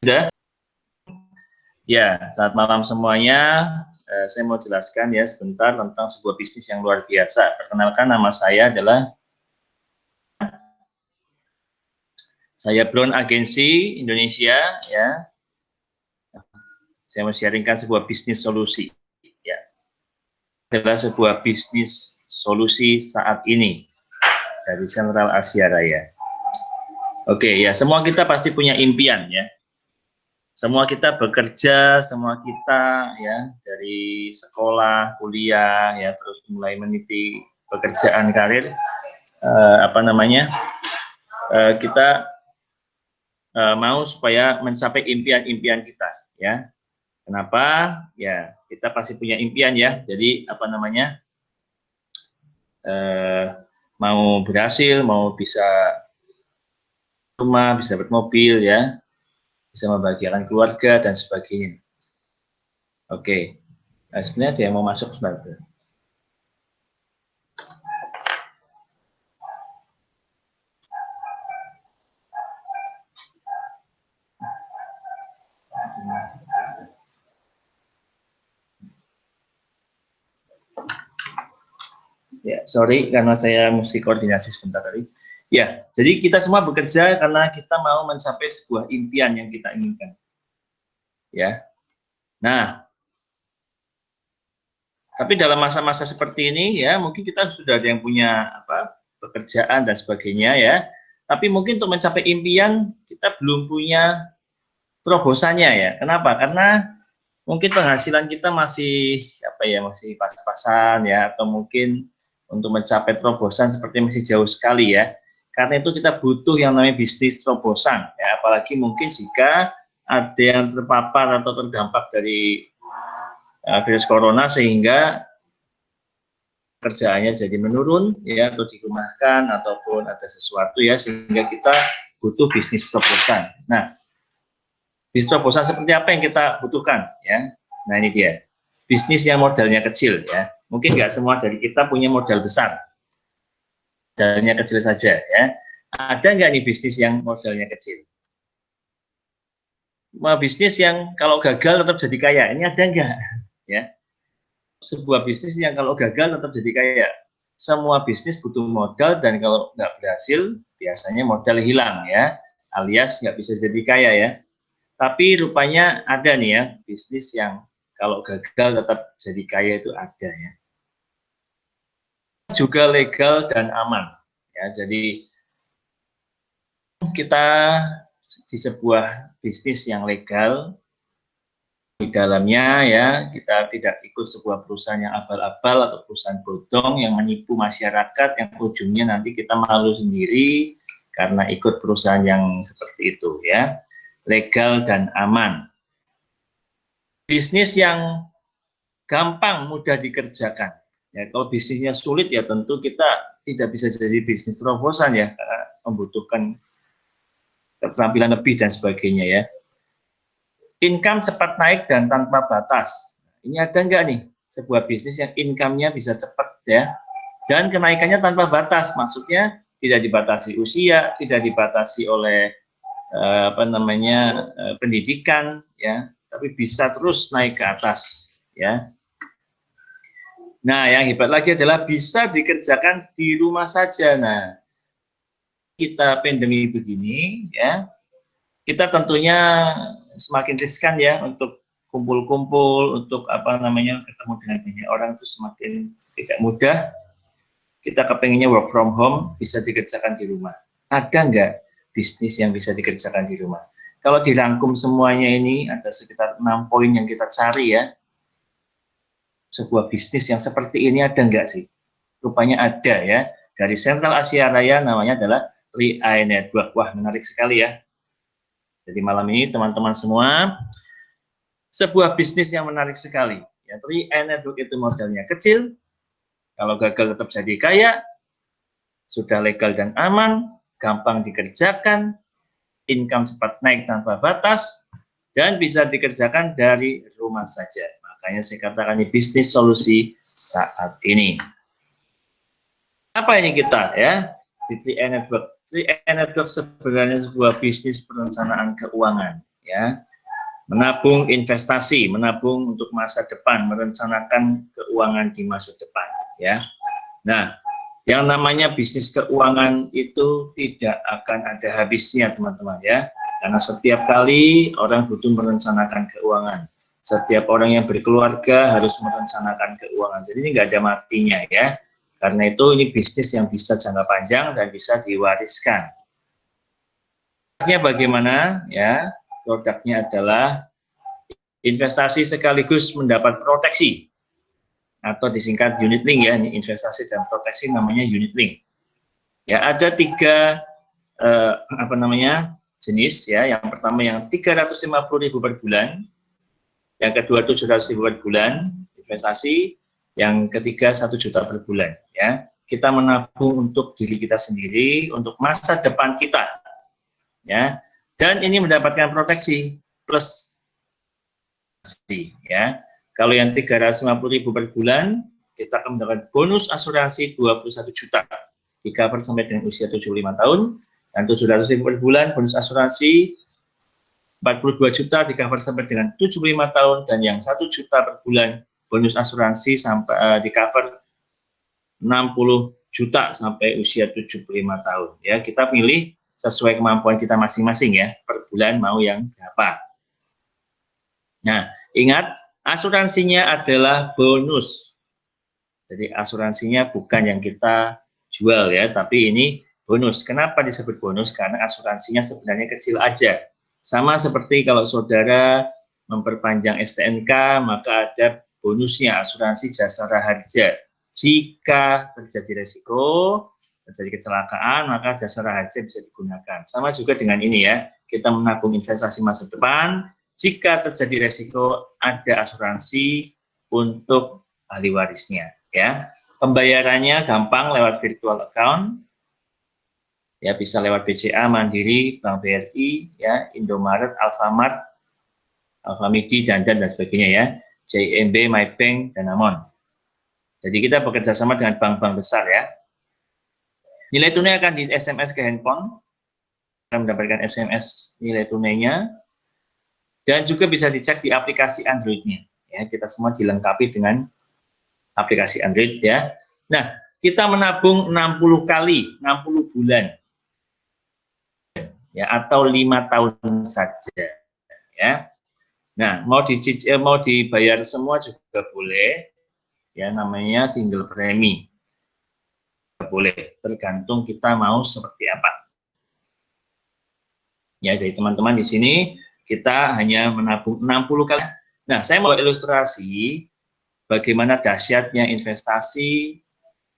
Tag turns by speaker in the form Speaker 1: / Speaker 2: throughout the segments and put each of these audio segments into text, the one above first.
Speaker 1: Sudah? Ya, selamat malam semuanya. Saya mau jelaskan ya sebentar tentang sebuah bisnis yang luar biasa. Perkenalkan, nama saya adalah Brown Agency Indonesia ya. Saya mau sharingkan sebuah bisnis solusi ya. Adalah sebuah bisnis solusi saat ini dari Sentral Asia Raya. Oke ya, semua kita pasti punya impian ya. Semua kita bekerja, semua kita ya dari sekolah, kuliah ya terus mulai meniti pekerjaan karir, kita mau supaya mencapai impian-impian kita ya. Kenapa? Ya kita pasti punya impian ya. Jadi mau berhasil, mau bisa rumah, bisa dapat mobil ya, bisa membahagiakan keluarga dan sebagainya. Oke, nah, sebenarnya ada yang mau masuk sebentar. Ya, sorry karena saya mesti koordinasi sebentar tadi. Ya, jadi kita semua bekerja karena kita mau mencapai sebuah impian yang kita inginkan. Ya. Nah, tapi dalam masa-masa seperti ini ya, mungkin kita sudah ada yang punya pekerjaan dan sebagainya ya. Tapi mungkin untuk mencapai impian kita belum punya terobosannya ya. Kenapa? Karena mungkin penghasilan kita masih masih pas-pasan ya, atau mungkin untuk mencapai terobosan seperti masih jauh sekali ya. Karena itu kita butuh yang namanya bisnis terobosan ya, apalagi mungkin jika ada yang terpapar atau terdampak dari virus corona sehingga kerjaannya jadi menurun ya, atau dirumahkan ataupun ada sesuatu ya, sehingga kita butuh bisnis terobosan. Nah, bisnis terobosan seperti apa yang kita butuhkan ya? Nah ini dia, bisnis yang modalnya kecil ya. Mungkin nggak semua dari kita punya modal besar, modalnya kecil saja ya. Ada nggak nih bisnis yang modalnya kecil? Bisnis yang kalau gagal tetap jadi kaya, ini ada nggak? Ya, sebuah bisnis yang kalau gagal tetap jadi kaya. Semua bisnis butuh modal, dan kalau nggak berhasil biasanya modal hilang ya, alias nggak bisa jadi kaya ya. Tapi rupanya ada nih ya bisnis yang kalau gagal tetap jadi kaya, itu ada ya. Juga legal dan aman ya. Jadi kita di sebuah bisnis yang legal, di dalamnya ya kita tidak ikut sebuah perusahaan yang abal-abal atau perusahaan bodong yang menipu masyarakat, yang ujungnya nanti kita malu sendiri karena ikut perusahaan yang seperti itu ya. Legal dan aman. Bisnis yang gampang, mudah dikerjakan. Ya, kalau bisnisnya sulit ya tentu kita tidak bisa jadi bisnis terobosan ya, karena membutuhkan keterampilan lebih dan sebagainya ya. Income cepat naik dan tanpa batas. Ini ada nggak nih sebuah bisnis yang income-nya bisa cepat ya, dan kenaikannya tanpa batas? Maksudnya tidak dibatasi usia, tidak dibatasi oleh pendidikan ya, tapi bisa terus naik ke atas ya. Nah, yang hebat lagi adalah bisa dikerjakan di rumah saja. Nah, kita pandemi begini ya, kita tentunya semakin riskan ya untuk kumpul-kumpul, untuk ketemu dengan banyak orang itu semakin tidak mudah. Kita kepengennya work from home, bisa dikerjakan di rumah. Ada nggak bisnis yang bisa dikerjakan di rumah? Kalau dirangkum semuanya ini ada sekitar 6 poin yang kita cari ya. Sebuah bisnis yang seperti ini ada nggak sih? Rupanya ada ya. Dari Sentral Asia Raya, namanya adalah 3i Network. Wah, menarik sekali ya. Jadi malam ini teman-teman semua, sebuah bisnis yang menarik sekali. Ya, 3i Network itu modalnya kecil, kalau gagal tetap jadi kaya, sudah legal dan aman, gampang dikerjakan, income cepat naik tanpa batas, dan bisa dikerjakan dari rumah saja. Makanya saya katakan ini bisnis solusi saat ini. Apa ini kita ya? Di 3i Network. 3i Network sebenarnya sebuah bisnis perencanaan keuangan ya. Menabung investasi, menabung untuk masa depan, merencanakan keuangan di masa depan, ya. Nah, yang namanya bisnis keuangan itu tidak akan ada habisnya, teman-teman, ya. Karena setiap kali orang butuh merencanakan keuangan. Setiap orang yang berkeluarga harus merencanakan keuangan. Jadi ini nggak ada matinya, ya. Karena itu ini bisnis yang bisa jangka panjang dan bisa diwariskan. Bagaimana, ya? Produknya adalah investasi sekaligus mendapat proteksi atau disingkat unit link, ya. Ini investasi dan proteksi namanya unit link. Ya, ada tiga jenis, ya. Yang pertama yang 350.000 per bulan, yang kedua 700.000 per bulan investasi, yang ketiga 1 juta per bulan, ya. Kita menabung untuk diri kita sendiri, untuk masa depan kita, ya. Dan ini mendapatkan proteksi plus, ya. Kalau yang 350.000 per bulan, kita akan mendapatkan bonus asuransi 21 juta, di cover sampai dengan usia 75 tahun, dan 700.000 per bulan, bonus asuransi 42 juta, di cover sampai dengan 75 tahun, dan yang 1 juta per bulan, bonus asuransi sampai di cover 60 juta sampai usia 75 tahun. Ya, kita pilih sesuai kemampuan kita masing-masing, ya, per bulan mau yang berapa. Nah, ingat, asuransinya adalah bonus. Jadi asuransinya bukan yang kita jual, ya, tapi ini bonus. Kenapa disebut bonus? Karena asuransinya sebenarnya kecil aja. Sama seperti kalau saudara memperpanjang STNK, maka ada bonusnya, asuransi jasara harja. Jika terjadi resiko, terjadi kecelakaan, maka jasara harja bisa digunakan. Sama juga dengan ini, ya, kita menabung investasi masa depan. Jika terjadi resiko, ada asuransi untuk ahli warisnya, ya. Pembayarannya gampang lewat virtual account, ya, bisa lewat BCA, Mandiri, Bank BRI, ya, Indomaret, Alfamart, Alfamidi, Dandan, dan sebagainya, ya, JMB, MyBank, dan Amon. Jadi kita bekerja sama dengan bank-bank besar, ya. Nilai tunai akan di SMS ke handphone, kita mendapatkan SMS nilai tunainya, dan juga bisa dicek di aplikasi Android-nya, ya. Kita semua dilengkapi dengan aplikasi Android, ya. Nah, kita menabung 60 kali, 60 bulan, ya, atau 5 tahun saja, ya. Nah, mau dibayar semua juga boleh, ya, namanya single premi. Boleh, tergantung kita mau seperti apa. Ya, jadi teman-teman di sini kita hanya menabung 60 kali. Nah, saya mau ilustrasi bagaimana dahsyatnya investasi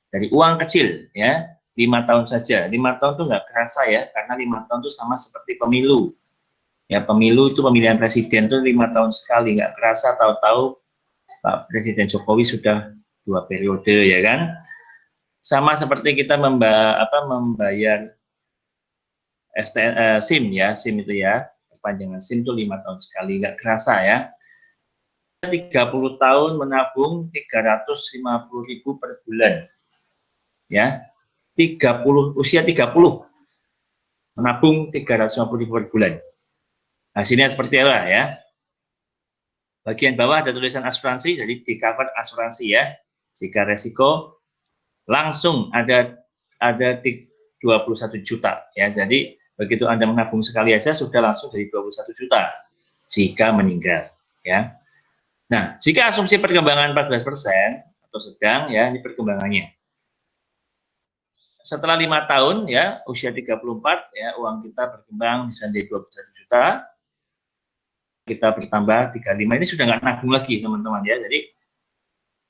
Speaker 1: dari uang kecil, ya, 5 tahun saja. 5 tahun itu nggak kerasa, ya, karena 5 tahun itu sama seperti pemilu. Ya, pemilu itu pemilihan presiden itu 5 tahun sekali, nggak kerasa, tahu-tahu Pak Presiden Jokowi sudah 2 periode, ya kan? Sama seperti kita membayar SIM, ya, SIM itu, ya, perpanjangan SIM itu 5 tahun sekali, nggak kerasa, ya. 30 tahun menabung 350.000 per bulan, ya. Usia 30 menabung 350.000 per bulan. Hasilnya seperti apa, ya? Bagian bawah ada tulisan asuransi, jadi di cover asuransi, ya. Jika resiko langsung ada 21 juta, ya. Jadi begitu Anda menabung sekali aja sudah langsung jadi 21 juta jika meninggal, ya. Nah, jika asumsi perkembangan 14% atau sedang, ya, ini perkembangannya. Setelah 5 tahun, ya, usia 34, ya, uang kita berkembang bisa jadi 21 juta, kita bertambah 35, ini sudah nggak nabung lagi, teman-teman, ya. Jadi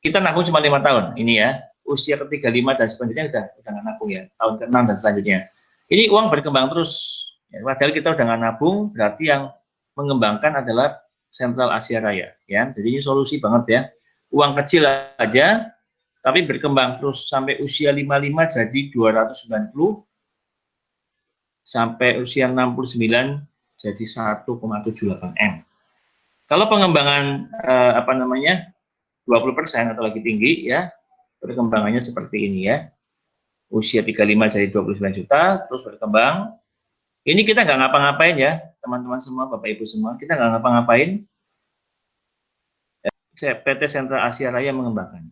Speaker 1: kita nabung cuma 5 tahun, ini, ya. Usia ke-35 dan selanjutnya udah nggak nabung, ya. Tahun ke-6 dan selanjutnya. Ini uang berkembang terus, ya. Padahal kita udah nggak nabung, berarti yang mengembangkan adalah Sentral Asia Raya, ya. Jadi ini solusi banget, ya. Uang kecil aja, tapi berkembang terus sampai usia 55 jadi 290, sampai usia 69 jadi 1,78 M. Kalau pengembangan 20% atau lagi tinggi, ya, perkembangannya seperti ini, ya. Usia 35 jadi 29 juta, terus berkembang. Ini kita nggak ngapa-ngapain, ya, teman-teman semua, Bapak Ibu semua, kita nggak ngapa-ngapain, PT Sentral Asia Raya mengembangkan.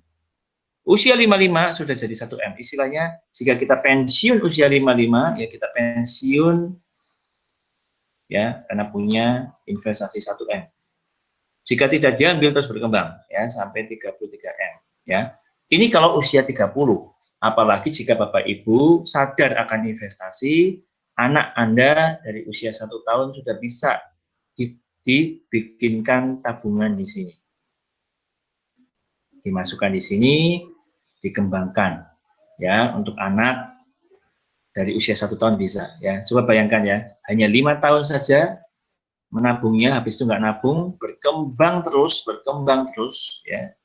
Speaker 1: Usia 55 sudah jadi 1M. Istilahnya, jika kita pensiun usia 55, ya kita pensiun ya karena punya investasi 1M. Jika tidak diambil terus berkembang ya sampai 33M ya. Ini kalau usia 30. Apalagi jika Bapak Ibu sadar akan investasi, anak Anda dari usia 1 tahun sudah bisa dibikinkan tabungan di sini. Dimasukkan di sini, dikembangkan ya untuk anak dari usia 1 tahun bisa ya. Coba bayangkan ya, hanya 5 tahun saja menabungnya, habis itu nggak nabung, berkembang terus ya.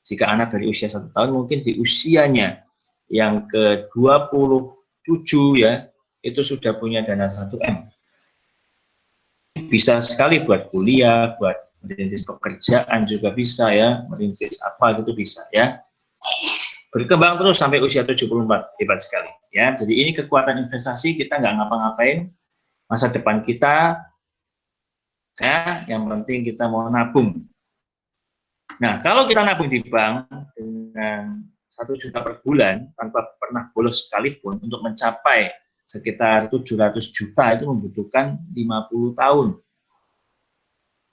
Speaker 1: Jika anak dari usia 1 tahun mungkin di usianya yang ke-27 ya, itu sudah punya dana 1M. Bisa sekali buat kuliah, buat merintis pekerjaan juga bisa ya, merintis apa gitu bisa ya. Berkembang terus sampai usia 74, hebat sekali ya. Jadi ini kekuatan investasi, kita nggak ngapa-ngapain, masa depan kita ya, yang penting kita mau nabung. Nah, kalau kita nabung di bank dengan 1 juta per bulan tanpa pernah bolos sekalipun, untuk mencapai sekitar 700 juta itu membutuhkan 50 tahun.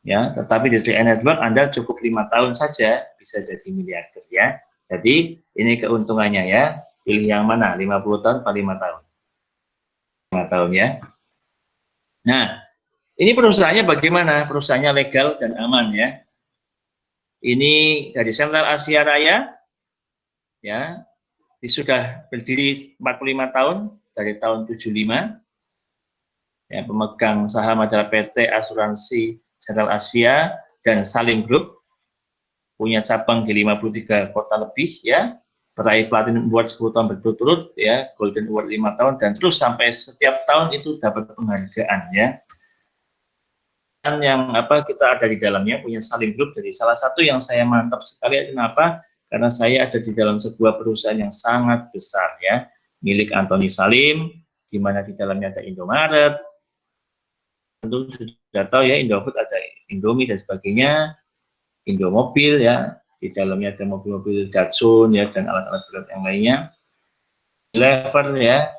Speaker 1: Ya, tetapi di TN Network Anda cukup 5 tahun saja bisa jadi miliarder ya. Jadi ini keuntungannya ya. Pilih yang mana? 50 tahun atau 5 tahun? 5 tahun ya. Nah, ini perusahaannya bagaimana? Perusahaannya legal dan aman ya. Ini dari Sentral Asia Raya ya. Sudah berdiri 45 tahun dari tahun 75. Ya, pemegang saham adalah PT Asuransi Sentral Asia dan Salim Group. Punya cabang di 53 kota lebih ya. Peraih Platinum Award 10 tahun berturut-turut ya, Golden Award 5 tahun, dan terus sampai setiap tahun itu dapat penghargaan ya. Dan yang kita ada di dalamnya punya Salim Group. Jadi salah satu yang saya mantap sekali kenapa? Karena saya ada di dalam sebuah perusahaan yang sangat besar ya, milik Anthony Salim, di mana di dalamnya ada Indomaret, tentu sudah tahu ya, Indofood ada Indomie dan sebagainya, Indomobil ya, di dalamnya ada mobil-mobil Datsun ya dan alat-alat berat yang lainnya, Lever ya,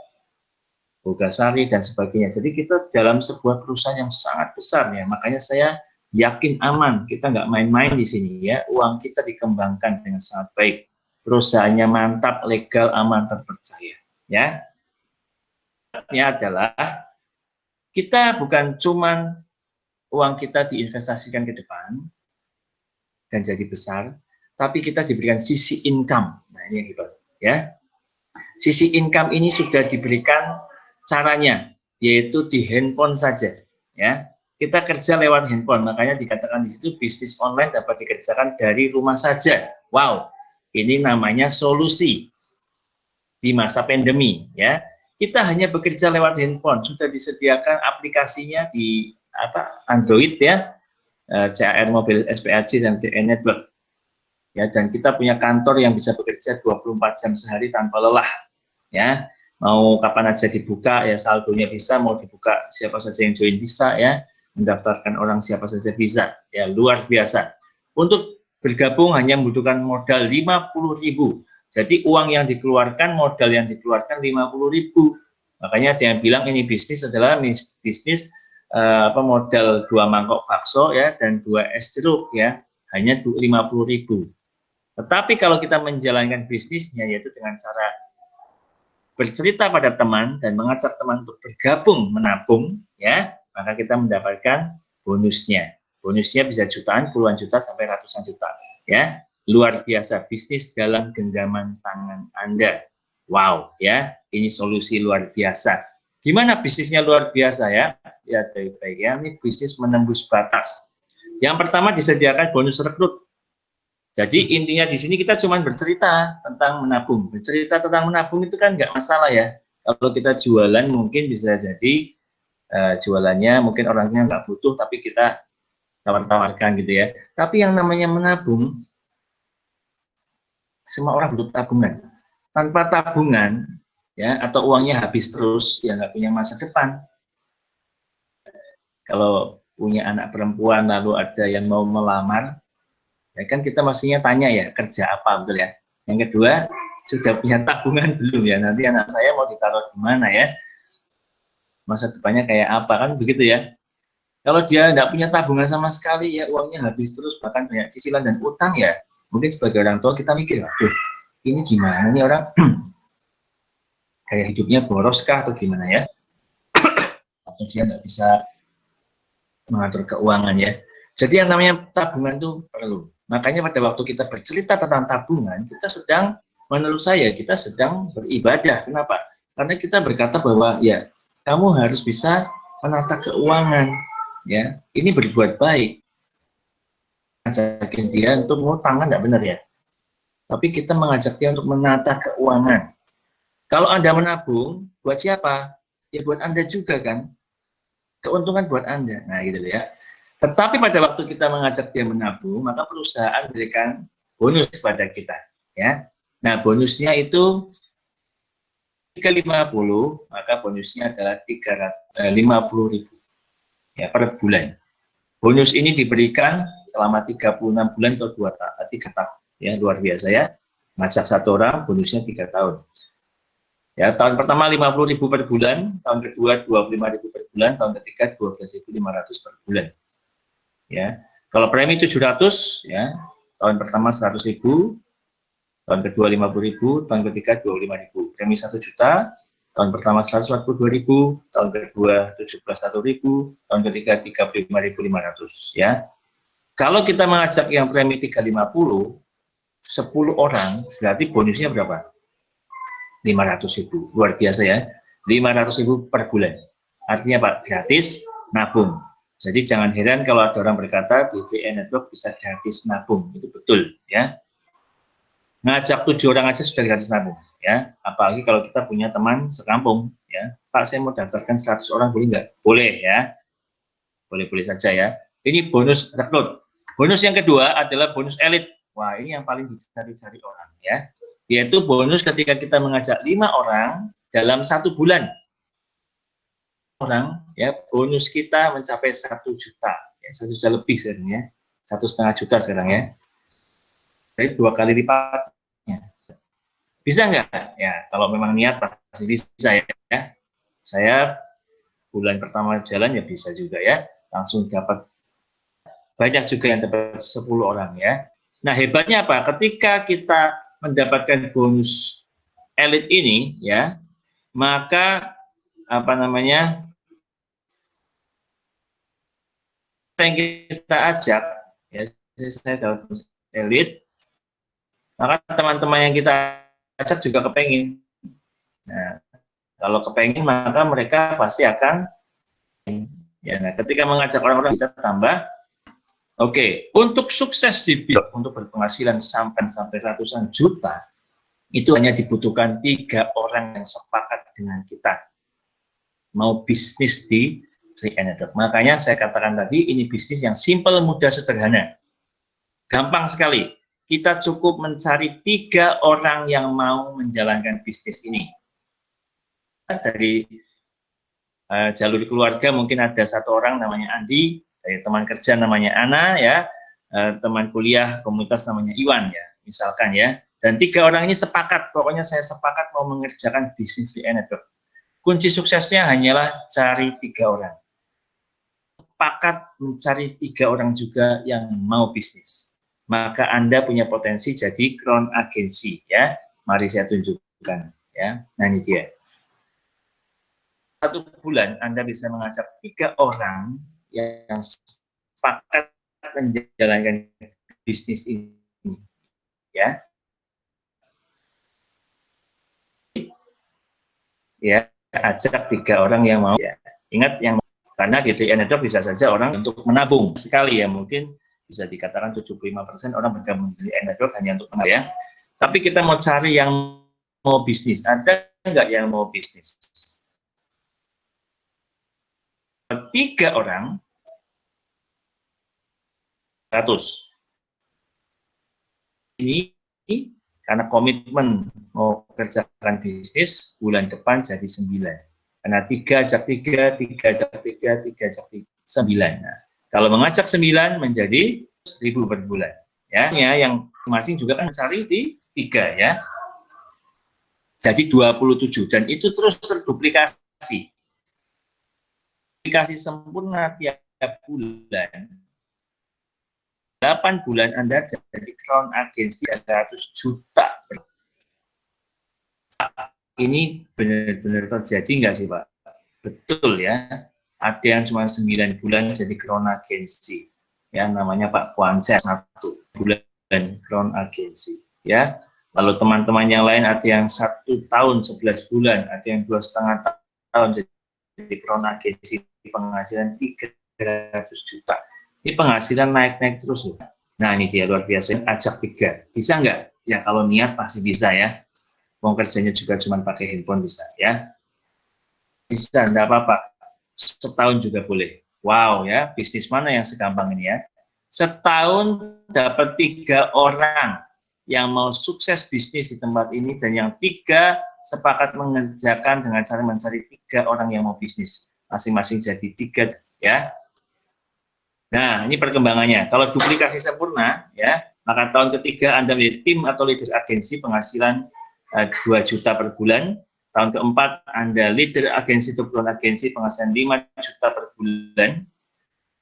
Speaker 1: Bogasari dan sebagainya. Jadi kita dalam sebuah perusahaan yang sangat besar ya, makanya saya yakin aman, kita nggak main-main di sini ya, uang kita dikembangkan dengan sangat baik, perusahaannya mantap, legal, aman, terpercaya ya. Ini adalah kita bukan cuman uang kita diinvestasikan ke depan dan jadi besar, tapi kita diberikan sisi income. Nah ini yang hebat ya. Sisi income ini sudah diberikan caranya, yaitu di handphone saja ya. Kita kerja lewat handphone, makanya dikatakan di situ bisnis online dapat dikerjakan dari rumah saja. Wow, ini namanya solusi di masa pandemi ya. Kita hanya bekerja lewat handphone, sudah disediakan aplikasinya di Android ya, CAR Mobile SPAC dan TN Network ya, dan kita punya kantor yang bisa bekerja 24 jam sehari tanpa lelah ya. Mau kapan aja dibuka ya, saldonya bisa, mau dibuka siapa saja yang join bisa ya, mendaftarkan orang siapa saja bisa ya, luar biasa. Untuk bergabung hanya membutuhkan modal 50.000. Jadi uang yang dikeluarkan, modal yang dikeluarkan 50.000. Makanya ada yang bilang ini bisnis adalah bisnis modal 2 mangkok bakso ya dan 2 es jeruk ya, hanya 50.000. Tetapi kalau kita menjalankan bisnisnya yaitu dengan cara bercerita pada teman dan mengajak teman untuk bergabung menabung ya, maka kita mendapatkan bonusnya. Bonusnya bisa jutaan, puluhan juta sampai ratusan juta ya. Luar biasa, bisnis dalam genggaman tangan Anda. Wow ya, ini solusi luar biasa. Gimana bisnisnya luar biasa ya? Ya baik-baik ya, ini bisnis menembus batas. Yang pertama disediakan bonus rekrut. Jadi intinya di sini kita cuma bercerita tentang menabung. Bercerita tentang menabung itu kan nggak masalah ya. Kalau kita jualan mungkin bisa jadi jualannya mungkin orangnya nggak butuh, tapi kita tawar-tawarkan gitu ya. Tapi yang namanya menabung, semua orang butuh tabungan. Tanpa tabungan ya, atau uangnya habis terus, ya nggak punya masa depan. kalau punya anak perempuan lalu ada yang mau melamar, ya kan kita mestinya tanya ya, kerja apa, betul ya. Yang kedua, sudah punya tabungan belum ya, nanti anak saya mau ditaruh di mana ya, masa depannya kayak apa, kan begitu ya. Kalau dia tidak punya tabungan sama sekali, ya uangnya habis terus, bahkan banyak cicilan dan utang ya, mungkin sebagai orang tua kita mikir, aduh, ini gimana nih orang, kayak hidupnya boros kah atau gimana ya, atau dia nggak bisa mengatur keuangan ya. Jadi yang namanya tabungan itu perlu. Makanya pada waktu kita bercerita tentang tabungan, kita sedang, menurut saya, kita sedang beribadah. Kenapa? Karena kita berkata bahwa ya, kamu harus bisa menata keuangan. Ya, ini berbuat baik. Ngajakin dia untuk ngutang kan nggak benar ya. Tapi kita mengajak dia untuk menata keuangan. Kalau Anda menabung, buat siapa? Ya buat Anda juga kan. Keuntungan buat Anda. Nah, gitu ya. Tetapi pada waktu kita mengajak dia menabung, maka perusahaan berikan bonus kepada kita. Ya. Nah, bonusnya itu 350, maka bonusnya adalah 350.000 ya, per bulan. Bonus ini diberikan selama 36 bulan atau 3 tahun. Ya, luar biasa ya. Ngajak satu orang, bonusnya 3 tahun. Ya, tahun pertama 50.000 per bulan, tahun kedua 25.000 per bulan, tahun ketiga 12.500 per bulan. Ya, kalau premi 700 ya, tahun pertama 100.000, tahun kedua 50.000, tahun ketiga 25.000. Premi 1 juta, tahun pertama 142.000, tahun kedua 71.000, tahun ketiga 35.500 ya. Kalau kita mengajak yang premi 350, 10 orang, berarti bonusnya berapa? 500.000. Luar biasa ya. 500.000 per bulan. Artinya Pak, gratis nabung. Jadi jangan heran kalau ada orang berkata DVN Network bisa gratis nabung, itu betul ya. Ngajak 7 orang aja sudah gratis nabung ya. Apalagi kalau kita punya teman sekampung ya. Pak, saya mau daftarkan 100 orang boleh nggak? Boleh ya. Boleh-boleh saja ya. Ini bonus rekrut. Bonus yang kedua adalah bonus elit. Wah, ini yang paling dicari-cari orang ya. Yaitu bonus ketika kita mengajak 5 orang dalam 1 bulan. Orang ya, bonus kita mencapai 1 juta ya, 1 juta lebih sebenarnya, 1,5 juta sekarang ya, jadi 2 kali lipatnya. Bisa nggak ya? Kalau memang niat pasti bisa ya. Saya bulan pertama jalan ya bisa juga ya, langsung dapat, banyak juga yang dapat 10 orang ya. Nah, hebatnya apa? Ketika kita mendapatkan bonus elit ini ya, maka apa namanya, yang kita ajak ya, saya dapat elit, maka teman-teman yang kita ajak juga kepengen. Nah, kalau kepengen maka mereka pasti akan ya. Nah, ketika mengajak orang-orang kita tambah. Oke, untuk sukses di blog, untuk berpenghasilan sampai ratusan juta, itu hanya dibutuhkan 3 orang yang sepakat dengan kita mau bisnis di 3N Network. Makanya saya katakan tadi, ini bisnis yang simple, mudah, sederhana. Gampang sekali. Kita cukup mencari 3 orang yang mau menjalankan bisnis ini. Dari jalur keluarga mungkin ada 1 orang namanya Andi, dari teman kerja namanya Ana ya, teman kuliah komunitas namanya Iwan ya, misalkan ya. Dan 3 orang ini sepakat, pokoknya saya sepakat mau mengerjakan bisnis di Network. Kunci suksesnya hanyalah cari 3 orang. Sepakat mencari 3 orang juga yang mau bisnis. Maka Anda punya potensi jadi crown agency ya. Mari saya tunjukkan ya. Nah, ini dia. 1 bulan Anda bisa mengajak 3 orang yang sepakat menjalankan bisnis ini ya. Ya, ajak 3 orang yang mau ya. Ingat, yang karena di Network bisa saja orang untuk menabung sekali ya, mungkin bisa dikatakan 75% orang bergabung di Network hanya untuk menabung ya. Tapi kita mau cari yang mau bisnis. Ada nggak yang mau bisnis? 3 orang 100. Ini karena komitmen mau kerjakan bisnis, bulan depan jadi 9. Karena 3 ajak 3, 3 ajak 3, 3 ajak 3. Nah, kalau mengajak 9 menjadi 1.000 per bulan. Ya, yang masing-masing juga kan mencari di 3 ya. Jadi 27 dan itu terus terduplikasi. Duplikasi sempurna tiap bulan. 8 bulan Anda jadi crown agensi 100 juta. Ini benar-benar terjadi nggak sih Pak? Betul ya. Ada yang cuma 9 bulan jadi crown agensi. Ya, namanya Pak Kuanca 1 bulan crown agensi. Ya, lalu teman-teman yang lain ada yang 1 tahun 11 bulan, ada yang 2,5 tahun jadi crown agensi, penghasilan 300 juta. Ini penghasilan naik-naik terus loh. Nah ini dia luar biasa, ajak 3. Bisa nggak? Ya kalau niat pasti bisa ya. Mau kerjanya juga cuma pakai handphone bisa ya. Bisa, enggak apa-apa. Setahun juga boleh. Wow ya, bisnis mana yang segampang ini ya. Setahun dapat 3 orang yang mau sukses bisnis di tempat ini dan yang 3 sepakat mengerjakan dengan cara mencari 3 orang yang mau bisnis. Masing-masing jadi 3 ya. Nah, ini perkembangannya. Kalau duplikasi sempurna ya, maka tahun ketiga Anda menjadi tim atau leader agensi penghasilan 2 juta per bulan. Tahun keempat Anda leader agensi atau brown agensi penghasilan 5 juta per bulan.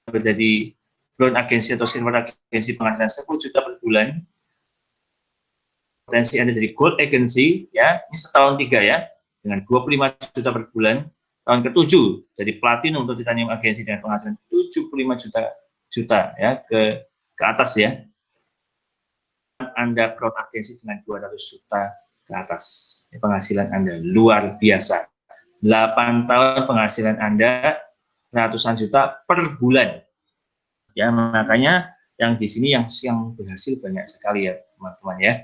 Speaker 1: Menjadi brown agensi atau silver agensi penghasilan 10 juta per bulan. Potensi Anda jadi gold agency ya, ini setahun 3 ya, dengan 25 juta per bulan. Tahun ke-7 jadi platinum untuk titanium agensi dengan penghasilan 75 juta ya ke atas ya. Anda crown agensi dengan 200 juta ke atas. Penghasilan Anda luar biasa. 8 tahun penghasilan Anda ratusan juta per bulan. Ya, makanya yang di sini yang berhasil banyak sekali ya, teman-teman ya.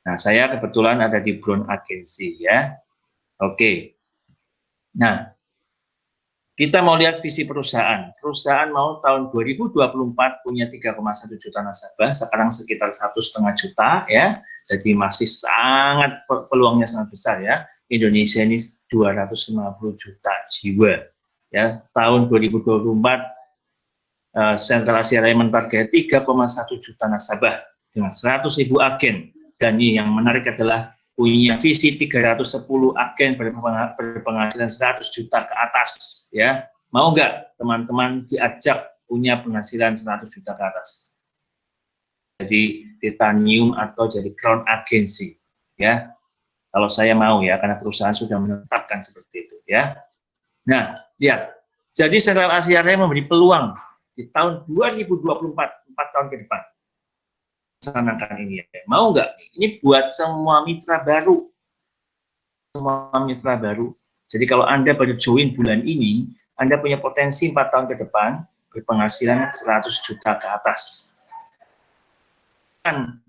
Speaker 1: Nah, saya kebetulan ada di brown agency ya. Oke. Nah, kita mau lihat visi perusahaan. Perusahaan mau tahun 2024 punya 3,1 juta nasabah, sekarang sekitar 1,5 juta ya. Jadi masih sangat peluangnya sangat besar ya. Indonesia ini 250 juta jiwa. Ya, tahun 2024 Sentral Asia Raya mentarget 3,1 juta nasabah dengan 100.000 agen. Dan ini yang menarik adalah punya visi 310 agen berpenghasilan 100 juta ke atas ya. Mau nggak teman-teman diajak punya penghasilan 100 juta ke atas? Jadi titanium atau jadi crown agency ya. Kalau saya mau ya, karena perusahaan sudah menetapkan seperti itu ya. Nah, lihat. Jadi Sentral Asia Raya memberi peluang di tahun 2024, 4 tahun ke depan. Laksanakan ini ya. Mau nggak? Ini buat semua mitra baru. Semua mitra baru. Jadi kalau Anda baru join bulan ini, Anda punya potensi 4 tahun ke depan berpenghasilan 100 juta ke atas. Kan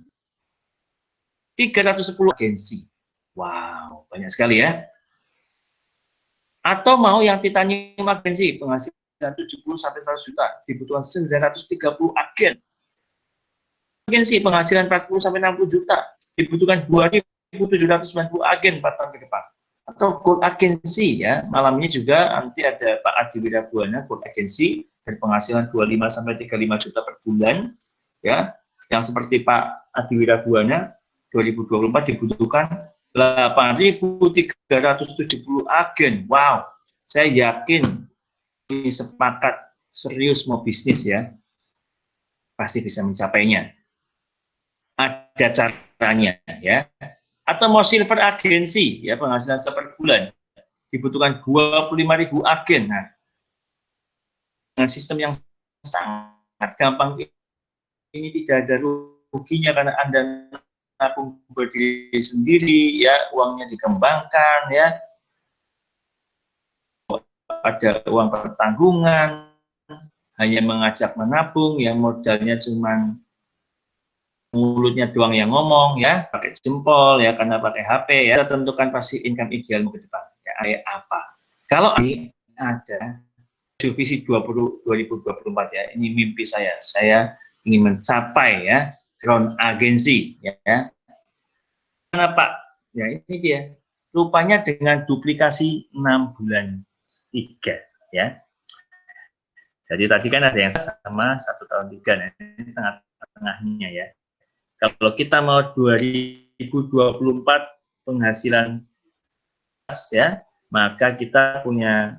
Speaker 1: 310 agensi. Wow, banyak sekali ya. Atau mau yang titanium agensi, penghasilan 70 sampai 100 juta, dibutuhkan 930 agen. Agensi penghasilan 40 sampai 60 juta, dibutuhkan 2.790 agen 4 tahun ke depan. Atau gold agensi ya, malam ini juga nanti ada Pak Adi Wirabuana gold agensi berpenghasilan 25 sampai 35 juta per bulan ya. Yang seperti Pak Adi Wirabuana 2024 dibutuhkan 8.370 agen. Wow, saya yakin ini sepakat serius mau bisnis ya, pasti bisa mencapainya. Ada caranya ya. Atau mau silver agensi ya, penghasilan per bulan dibutuhkan 25.000 agen. Nah, dengan sistem yang sangat gampang ini tidak ada ruginya karena Anda menabung berdiri sendiri ya, uangnya dikembangkan ya. Ada uang pertanggungan, hanya mengajak menabung yang modalnya cuma mulutnya doang yang ngomong ya, pakai jempol ya, karena pakai HP ya. Kita tentukan pasti income idealmu ke depan ya, kayak apa. Kalau ini ada visi 2024 ya, ini mimpi saya ingin mencapai ya crown agency ya. Kenapa? Ya ini dia, rupanya dengan duplikasi 6 bulan 3 ya. Jadi tadi kan ada yang sama 1 tahun 3, nah ini tengah-tengahnya ya. Kalau kita mau 2024 penghasilan ya, maka kita punya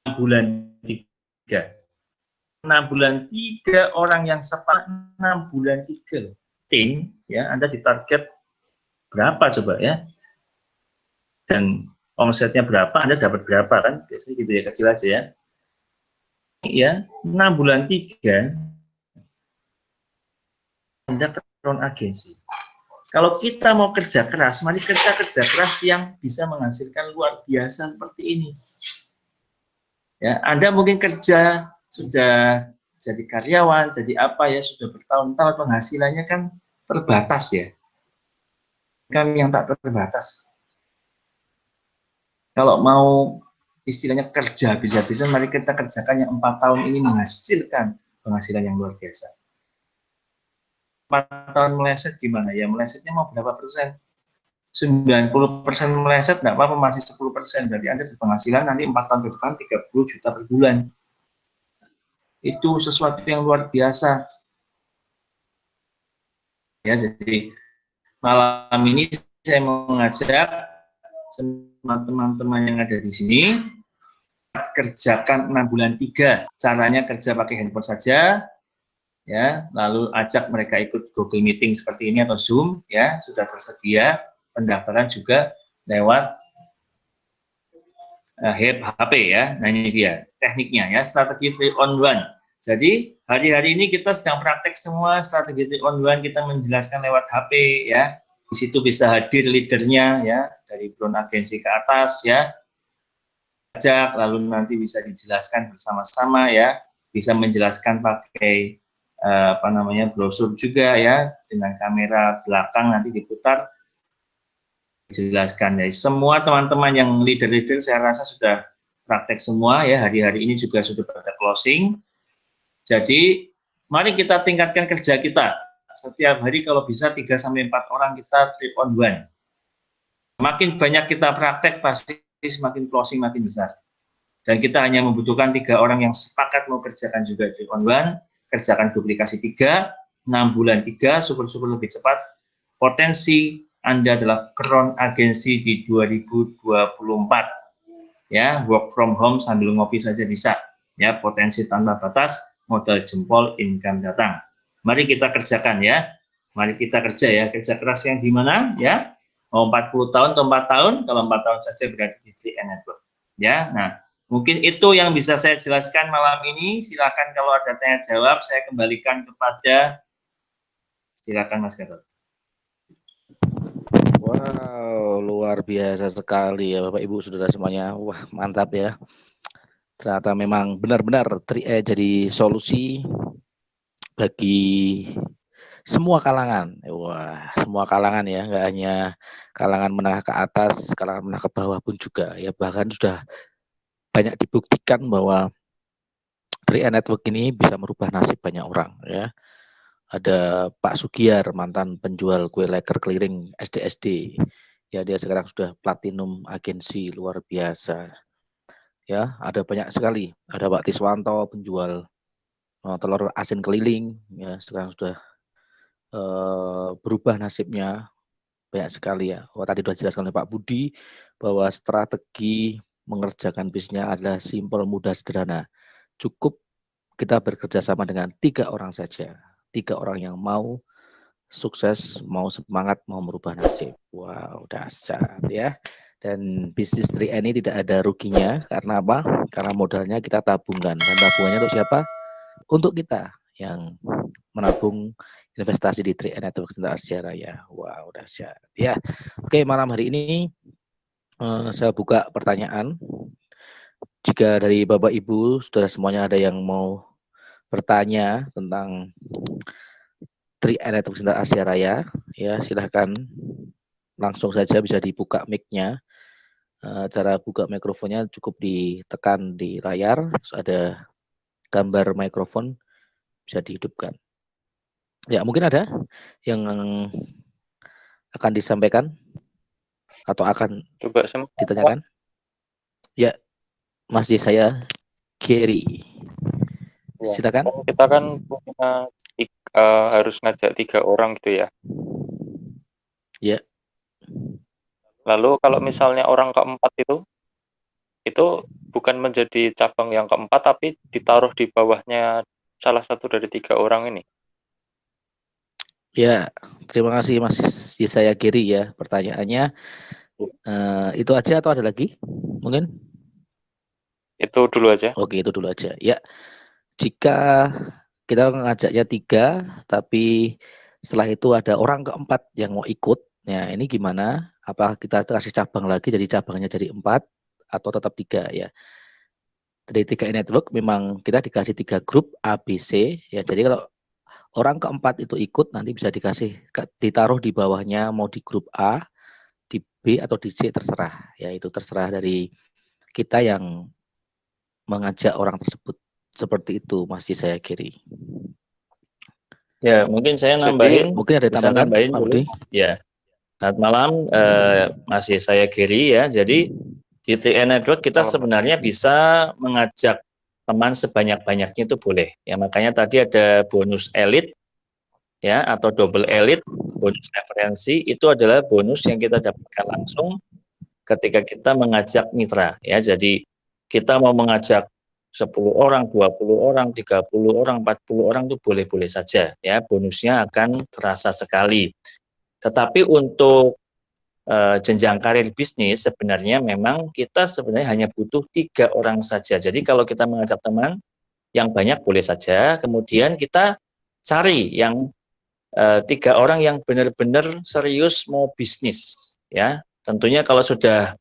Speaker 1: 6 bulan 3. 6 bulan 3 orang yang sepak 6 bulan 3. Tim ya, Anda ditarget berapa coba ya? Dan omsetnya berapa, Anda dapat berapa kan? Biasanya gitu ya, kecil aja ya. Ya, 6 bulan 3 Anda ke agensi. Kalau kita mau kerja keras, mari kita kerja keras yang bisa menghasilkan luar biasa seperti ini. Ya, Anda mungkin kerja sudah jadi karyawan, jadi apa ya, sudah bertahun-tahun penghasilannya kan terbatas ya. Kan yang tak terbatas. Kalau mau istilahnya kerja bisa-bisa, mari kita kerjakan yang 4 tahun ini menghasilkan penghasilan yang luar biasa. 4 tahun meleset gimana ya? Melesetnya mau berapa persen? 90% meleset nggak apa-apa, masih 10%. Berarti Anda berpenghasilan nanti 4 tahun ke depan 30 juta per bulan. Itu sesuatu yang luar biasa. Ya, jadi malam ini saya mengajak semua teman-teman yang ada di sini kerjakan 6 bulan 3. Caranya kerja pakai handphone saja, ya. Lalu ajak mereka ikut Google Meeting seperti ini atau Zoom, ya. Sudah tersedia pendaftaran juga lewat HP ya. Nah ini dia tekniknya ya, strategi 3 on 1. Jadi hari-hari ini kita sedang praktek semua strategi 3 on 1, kita menjelaskan lewat HP ya. Di situ bisa hadir leadernya ya, dari Brown Agency ke atas ya. Ajak, lalu nanti bisa dijelaskan bersama-sama ya, bisa menjelaskan pakai brosur juga ya, dengan kamera belakang nanti diputar dijelaskan ya. Semua teman-teman yang leader-leader saya rasa sudah praktek semua ya, hari-hari ini juga sudah pada closing. Jadi mari kita tingkatkan kerja kita. Setiap hari kalau bisa 3-4 orang kita 3 on 1. Makin banyak kita praktek pasti semakin closing makin besar. Dan kita hanya membutuhkan 3 orang yang sepakat mau kerjakan juga 3 on 1, kerjakan duplikasi 3, 6 bulan 3, syukur-syukur lebih cepat. Potensi Anda adalah Crown Agency di 2024. Ya, work from home sambil ngopi saja bisa. Ya, potensi tanpa batas, modal jempol, income datang. Mari kita kerjakan ya. Mari kita kerja ya. Kerja keras yang gimana ya? Mau 40 tahun atau 4 tahun? Kalau 4 tahun saja berarti di 3 Network. Ya, nah mungkin itu yang bisa saya jelaskan malam ini. Silakan kalau ada tanya jawab, saya kembalikan kepada, silakan Mas Gatot.
Speaker 2: Wow, luar biasa sekali ya Bapak Ibu Saudara semuanya. Wah, mantap ya. Ternyata memang benar-benar jadi solusi bagi semua kalangan. Wah, semua kalangan ya, nggak hanya kalangan menengah ke atas, kalangan menengah ke bawah pun juga ya. Bahkan sudah banyak dibuktikan bahwa 3 Network ini bisa merubah nasib banyak orang ya. Ada Pak Sugiyar, mantan penjual kue leker keliling SD-SD. Ya, dia sekarang sudah platinum agensi, luar biasa. Ya, ada banyak sekali. Ada Pak Tiswanto, penjual telur asin keliling, ya sekarang sudah berubah nasibnya banyak sekali ya. Tadi sudah dijelaskan oleh Pak Budi bahwa strategi mengerjakan bisnisnya adalah simpel, mudah, sederhana. Cukup kita bekerja sama dengan 3 orang saja. 3 orang yang mau sukses, mau semangat, mau merubah nasib. Wow, dahsyat ya. Dan bisnis 3 ini tidak ada ruginya. Karena apa? Karena modalnya kita tabungkan. Dan tabungannya untuk siapa? Untuk kita yang menabung investasi di 3 Network Center Asia Raya. Wow, dahsyat ya. Oke, malam hari ini saya buka pertanyaan. Jika dari Bapak Ibu, saudara semuanya ada yang mau bertanya tentang 3 Network Center Asia Raya, ya silahkan langsung saja, bisa dibuka mic-nya. Cara buka mikrofonnya cukup ditekan di layar, terus ada gambar mikrofon, bisa dihidupkan. Ya, mungkin ada yang akan disampaikan atau akan ditanyakan. Ya, Mas Yesaya Gary.
Speaker 3: Ya,
Speaker 2: Silakan.
Speaker 3: kita kan punya harus ngajak 3 orang gitu ya.
Speaker 2: Ya.
Speaker 3: Lalu kalau misalnya orang keempat itu bukan menjadi cabang yang keempat, tapi ditaruh di bawahnya salah satu dari 3 orang ini.
Speaker 2: Ya, terima kasih Mas Yesaya Giri ya. Pertanyaannya itu aja atau ada lagi? Mungkin?
Speaker 3: Itu dulu aja.
Speaker 2: Oke, itu dulu aja. Ya, jika kita ngajaknya 3, tapi setelah itu ada orang keempat yang mau ikut, ya ini gimana? Apa kita kasih cabang lagi, jadi cabangnya jadi 4 atau tetap 3 ya? Dari 3 network memang kita dikasih 3 grup A, B, C ya. Jadi kalau orang keempat itu ikut nanti bisa ditaruh di bawahnya mau di grup A, di B atau di C terserah ya, itu terserah dari kita yang mengajak orang tersebut. Seperti itu Mas Yesaya Giri.
Speaker 1: Ya, mungkin saya nambahin,
Speaker 2: mungkin ada
Speaker 1: bisa
Speaker 2: tambahan
Speaker 1: nambahin
Speaker 2: Pak
Speaker 1: dulu.
Speaker 2: Budi?
Speaker 1: Ya, selamat malam, masih saya Giri ya. Jadi di 3 Network kita sebenarnya bisa mengajak teman sebanyak-banyaknya itu boleh. Ya, makanya tadi ada bonus elit ya atau double elit, bonus referensi itu adalah bonus yang kita dapatkan langsung ketika kita mengajak mitra ya. Jadi kita mau mengajak 10 orang, 20 orang, 30 orang, 40 orang itu boleh-boleh saja ya, bonusnya akan terasa sekali. Tetapi untuk jenjang karir bisnis sebenarnya memang kita sebenarnya hanya butuh 3 orang saja. Jadi kalau kita mengajak teman yang banyak boleh saja, kemudian kita cari yang 3 orang yang benar-benar serius mau bisnis ya. Tentunya kalau sudah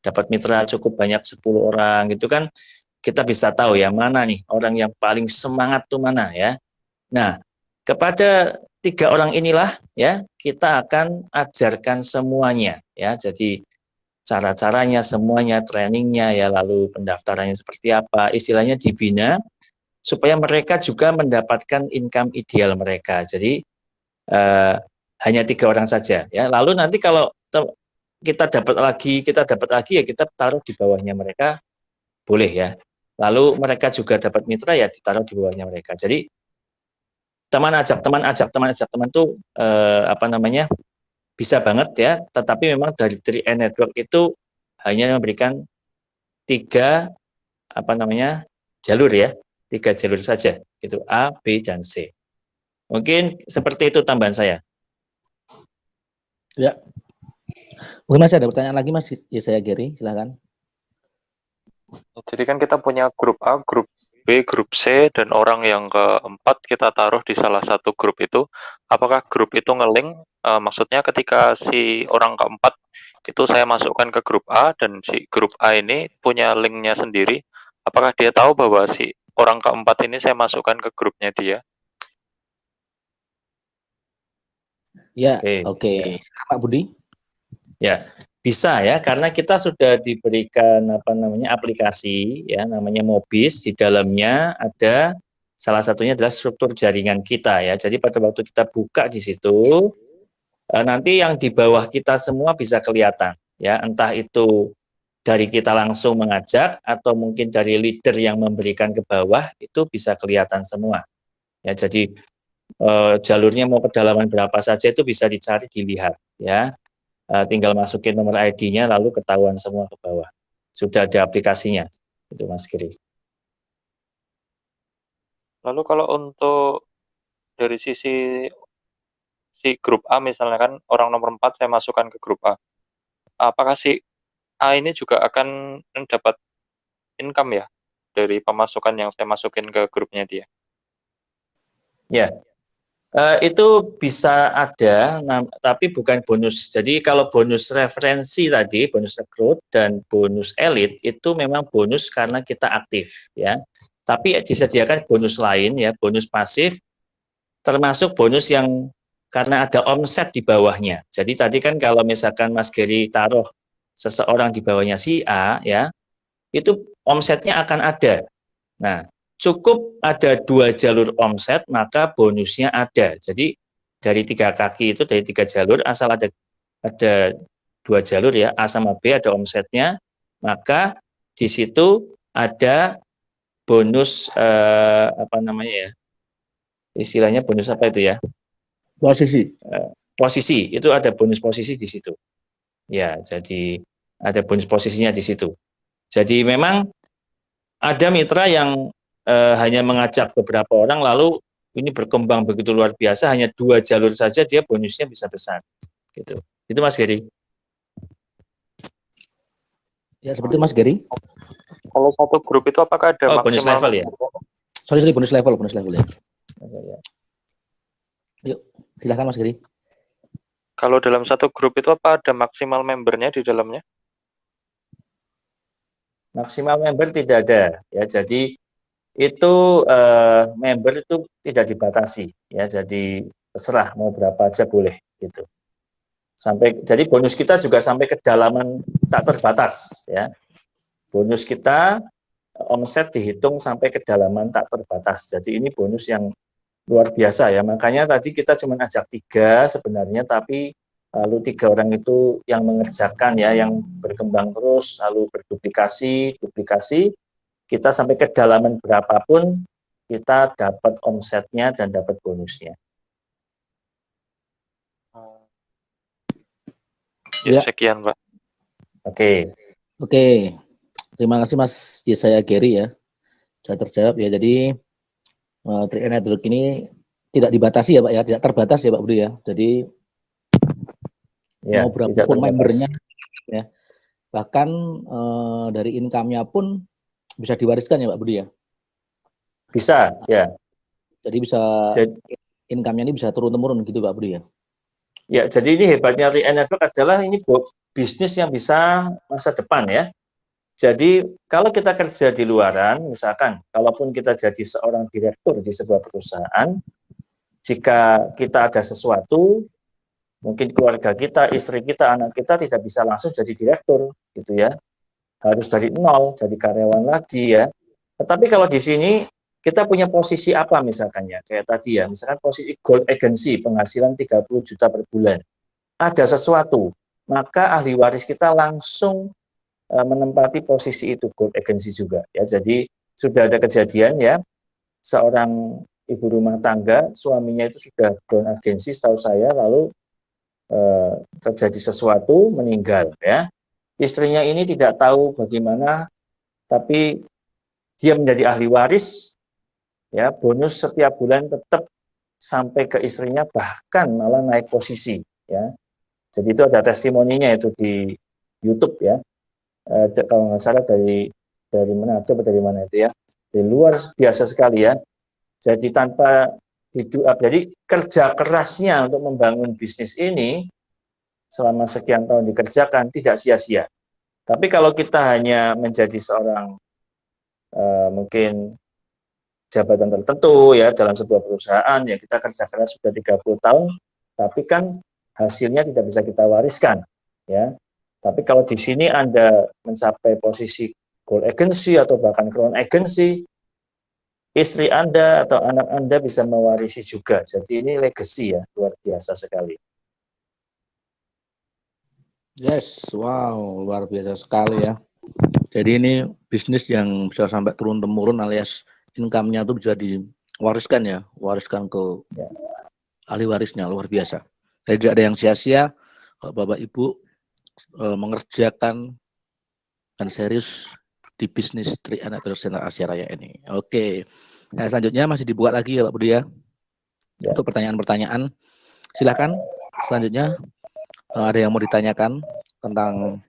Speaker 1: dapat mitra cukup banyak 10 orang gitu kan, kita bisa tahu ya mana nih orang yang paling semangat tuh mana ya. Nah, kepada 3 orang inilah ya kita akan ajarkan semuanya ya. Jadi cara-caranya semuanya, trainingnya ya, lalu pendaftarannya seperti apa, istilahnya dibina supaya mereka juga mendapatkan income ideal mereka. Jadi hanya 3 orang saja ya. Lalu nanti kalau kita dapat lagi ya kita taruh di bawahnya mereka boleh ya. Lalu mereka juga dapat mitra ya ditaruh di bawahnya mereka. Jadi teman tuh apa namanya bisa banget ya. Tetapi memang dari 3 Network itu hanya memberikan 3 apa namanya jalur ya, 3 jalur saja gitu, A, B, dan C. Mungkin seperti itu tambahan saya.
Speaker 2: Ya. Mungkin masih ada pertanyaan lagi Mas Yesaya Giri, silakan.
Speaker 3: Jadi kan kita punya grup A, grup B, grup C, dan orang yang keempat kita taruh di salah satu grup itu. Apakah grup itu nge-link? Maksudnya ketika si orang keempat itu saya masukkan ke grup A dan si grup A ini punya linknya sendiri. Apakah dia tahu bahwa si orang keempat ini saya masukkan ke grupnya dia?
Speaker 2: Ya, oke.
Speaker 1: Ya.
Speaker 2: Pak Budi?
Speaker 1: Ya, bisa ya karena kita sudah diberikan apa namanya aplikasi ya namanya Mobis, di dalamnya ada salah satunya adalah struktur jaringan kita ya. Jadi pada waktu kita buka di situ nanti yang di bawah kita semua bisa kelihatan ya, entah itu dari kita langsung mengajak atau mungkin dari leader yang memberikan ke bawah itu bisa kelihatan semua. Ya, jadi jalurnya mau kedalaman berapa saja itu bisa dicari, dilihat ya. Tinggal masukin nomor ID-nya lalu ketahuan semua ke bawah. Sudah ada aplikasinya. Itu Mas Giri.
Speaker 3: Lalu kalau untuk dari sisi si grup A misalnya kan orang nomor 4 saya masukkan ke grup A. Apakah si A ini juga akan mendapat income ya dari pemasukan yang saya masukin ke grupnya dia?
Speaker 1: Ya, itu bisa ada, tapi bukan bonus. Jadi kalau bonus referensi tadi, bonus rekrut dan bonus elit itu memang bonus karena kita aktif ya. Tapi disediakan bonus lain ya, bonus pasif, termasuk bonus yang karena ada omset di bawahnya. Jadi tadi kan kalau misalkan Mas Giri taruh seseorang di bawahnya si A ya, itu omsetnya akan ada. Nah, cukup ada 2 jalur omset, maka bonusnya ada. Jadi dari 3 kaki itu, dari 3 jalur, asal ada 2 jalur ya, A sama B ada omsetnya, maka di situ ada bonus apa namanya ya? Istilahnya bonus apa itu ya?
Speaker 2: Posisi.
Speaker 1: Posisi, itu ada bonus posisi di situ. Ya, jadi ada bonus posisinya di situ. Jadi memang ada mitra yang hanya mengajak beberapa orang lalu ini berkembang begitu luar biasa, hanya 2 jalur saja dia bonusnya bisa besar. Gitu. Itu Mas Gary.
Speaker 2: Ya, seperti Mas Gary.
Speaker 3: Kalau satu grup itu apakah ada
Speaker 1: bonus
Speaker 3: maksimal
Speaker 1: level ya?
Speaker 2: Sorry, bonus level ya. Yuk, silakan Mas Gary.
Speaker 3: Kalau dalam satu grup itu apa ada maksimal membernya di dalamnya?
Speaker 1: Maksimal member tidak ada ya. Jadi itu member itu tidak dibatasi ya. Jadi terserah mau berapa aja boleh gitu. Jadi bonus kita juga sampai kedalaman tak terbatas ya. Bonus kita omset dihitung sampai kedalaman tak terbatas. Jadi ini bonus yang luar biasa ya. Makanya tadi kita cuma ajak 3 sebenarnya, tapi lalu 3 orang itu yang mengerjakan ya, yang berkembang terus, lalu berduplikasi, kita sampai kedalaman berapapun kita dapat omsetnya dan dapat bonusnya.
Speaker 3: Ya, sekian Pak.
Speaker 1: Oke.
Speaker 2: Terima kasih Mas Yesaya Gary ya. Sudah terjawab ya. Jadi 3i Network ini tidak dibatasi ya Pak ya, tidak terbatas ya Pak Budi ya. Jadi
Speaker 1: ya,
Speaker 2: mau berapapun membernya ya. Bahkan dari income-nya pun bisa diwariskan ya Pak Budi ya.
Speaker 1: Bisa ya.
Speaker 2: Jadi bisa income-nya ini bisa turun-temurun gitu Pak Budi ya. Ya,
Speaker 1: jadi ini hebatnya 3i Network adalah ini bisnis yang bisa masa depan ya. Jadi kalau kita kerja di luaran, misalkan, kalaupun kita jadi seorang direktur di sebuah perusahaan, jika kita ada sesuatu, mungkin keluarga kita, istri kita, anak kita tidak bisa langsung jadi direktur, gitu ya. Harus dari nol, jadi karyawan lagi ya. Tetapi kalau di sini kita punya posisi apa misalkan ya, kayak tadi ya, misalkan posisi gold agency, penghasilan 30 juta per bulan. Ada sesuatu, maka ahli waris kita langsung menempati posisi itu gold agency juga ya. Jadi sudah ada kejadian ya, seorang ibu rumah tangga suaminya itu sudah gold agency setahu saya, lalu terjadi sesuatu meninggal ya. Istrinya ini tidak tahu bagaimana, tapi dia menjadi ahli waris ya, bonus setiap bulan tetap sampai ke istrinya, bahkan malah naik posisi ya. Jadi itu ada testimoninya itu di YouTube ya. Kalau nggak salah dari Manado atau dari mana itu ya, dari luar biasa sekali ya. Jadi tanpa jadi kerja kerasnya untuk membangun bisnis ini selama sekian tahun dikerjakan tidak sia-sia. Tapi kalau kita hanya menjadi seorang mungkin jabatan tertentu ya dalam sebuah perusahaan ya, kita kerja keras sudah 30 tahun, tapi kan hasilnya tidak bisa kita wariskan ya. Tapi kalau di sini Anda mencapai posisi gold agency atau bahkan crown agency, istri Anda atau anak Anda bisa mewarisi juga. Jadi ini legacy ya, luar biasa sekali.
Speaker 2: Yes, wow, luar biasa sekali ya. Jadi ini bisnis yang bisa sampai turun-temurun alias income-nya itu bisa diwariskan ya, wariskan ke ahli warisnya, luar biasa. Jadi tidak ada yang sia-sia kalau Bapak Ibu mengerjakan dan serius di bisnis 3i Network Center Asia Raya ini. Oke. Nah, selanjutnya masih dibuka lagi ya Pak Budi ya. Untuk pertanyaan-pertanyaan. Silakan. Selanjutnya ada yang mau ditanyakan tentang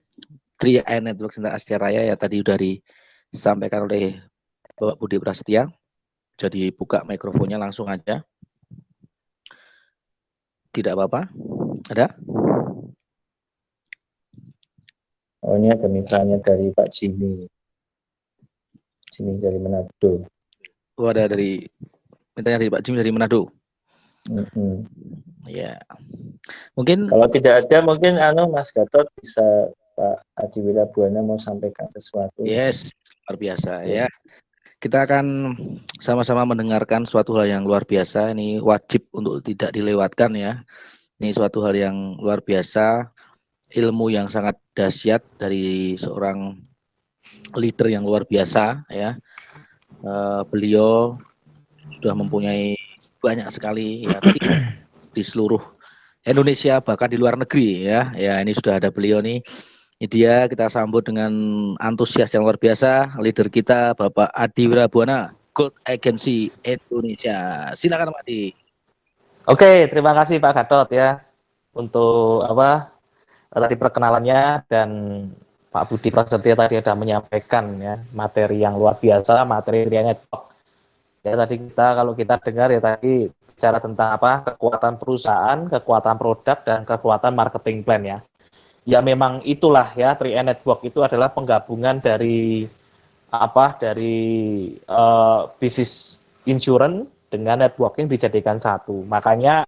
Speaker 2: 3i Network Center Asia Raya ya, tadi sudah disampaikan oleh Bapak Budi Prasetya. Jadi buka mikrofonnya langsung aja. Tidak apa-apa. Ada?
Speaker 1: Oh, ini ada mitranya dari Pak Jimmy. Jimmy dari Manado.
Speaker 2: Oh, ada mintanya dari Pak Jimmy dari Manado. Ya. Mungkin
Speaker 1: kalau tidak ada, mungkin Mas Gatot bisa Pak Adi Wirabuana mau sampaikan sesuatu.
Speaker 2: Yes, luar biasa ya. Kita akan sama-sama mendengarkan suatu hal yang luar biasa. Ini wajib untuk tidak dilewatkan ya. Ini suatu hal yang luar biasa, ilmu yang sangat dahsyat dari seorang leader yang luar biasa ya. Beliau sudah mempunyai banyak sekali ya tadi di seluruh Indonesia bahkan di luar negeri ya. Ya ini sudah ada beliau nih. Ini dia kita sambut dengan antusias yang luar biasa leader kita Bapak Adi Wirabuana, Gold Agency Indonesia. Silakan Pak Adi.
Speaker 4: Oke, terima kasih Pak Gatot ya untuk tadi perkenalannya, dan Pak Budi Prasetyo tadi ada menyampaikan ya materi yang luar biasa, materi network. Ya tadi kalau kita dengar ya tadi bicara tentang kekuatan perusahaan, kekuatan produk, dan kekuatan marketing plan ya. Ya memang itulah ya 3i Network itu adalah penggabungan dari bisnis insurance dengan networking dijadikan satu. Makanya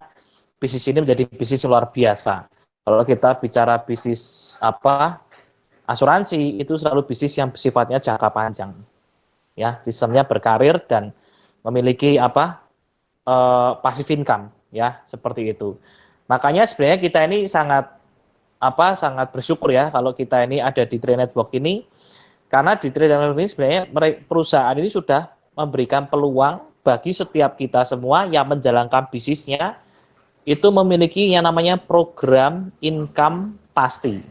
Speaker 4: bisnis ini menjadi bisnis luar biasa. Kalau kita bicara bisnis asuransi itu selalu bisnis yang sifatnya jangka panjang. Ya, sistemnya berkarir dan memiliki passive income ya, seperti itu. Makanya sebenarnya kita ini sangat bersyukur ya kalau kita ini ada di 3i Network ini, karena di 3i Network ini sebenarnya perusahaan ini sudah memberikan peluang bagi setiap kita semua yang menjalankan bisnisnya itu memiliki yang namanya program income pasti.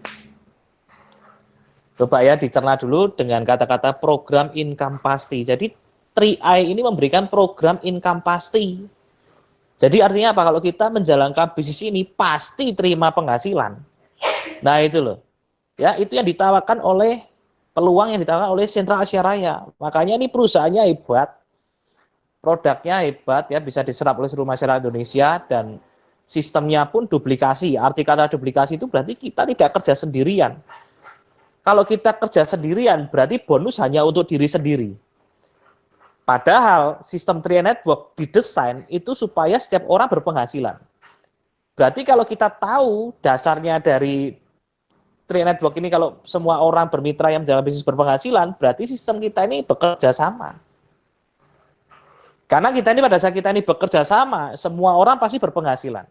Speaker 4: Coba ya dicerna dulu dengan kata-kata program income pasti. Jadi 3i ini memberikan program income pasti. Jadi artinya apa? Kalau kita menjalankan bisnis ini pasti terima penghasilan. Nah itu loh, ya itu yang ditawarkan oleh peluang yang ditawarkan oleh Sentra Asia Raya. Makanya ini perusahaannya hebat, produknya hebat ya, bisa diserap oleh seluruh masyarakat Indonesia, dan sistemnya pun duplikasi. Arti kata duplikasi itu berarti kita tidak kerja sendirian. Kalau kita kerja sendirian berarti bonus hanya untuk diri sendiri. Padahal sistem 3i Network didesain itu supaya setiap orang berpenghasilan. Berarti kalau kita tahu dasarnya dari 3i Network ini, kalau semua orang bermitra yang menjalankan bisnis berpenghasilan, berarti sistem kita ini bekerja sama. Karena kita ini pada saat kita ini bekerja sama, semua orang pasti berpenghasilan.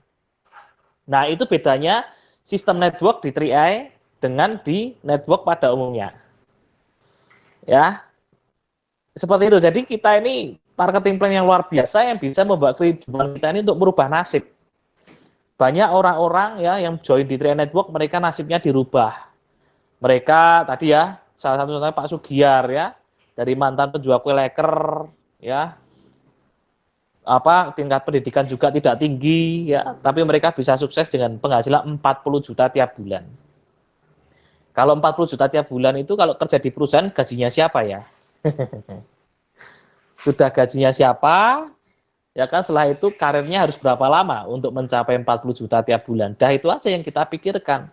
Speaker 4: Nah itu bedanya sistem network di 3i dengan di network pada umumnya. Ya, seperti itu. Jadi kita ini marketing plan yang luar biasa yang bisa membawa kehidupan kita ini untuk merubah nasib. Banyak orang-orang ya yang join di 3i Network, mereka nasibnya dirubah. Mereka tadi ya, salah satu contohnya Pak Sugiar ya, dari mantan penjual kue leker ya, tingkat pendidikan juga tidak tinggi ya, tapi mereka bisa sukses dengan penghasilan 40 juta tiap bulan. Kalau 40 juta tiap bulan itu kalau kerja di perusahaan gajinya siapa ya? Sudah gajinya siapa? Ya kan, setelah itu karirnya harus berapa lama untuk mencapai 40 juta tiap bulan. Dah itu aja yang kita pikirkan.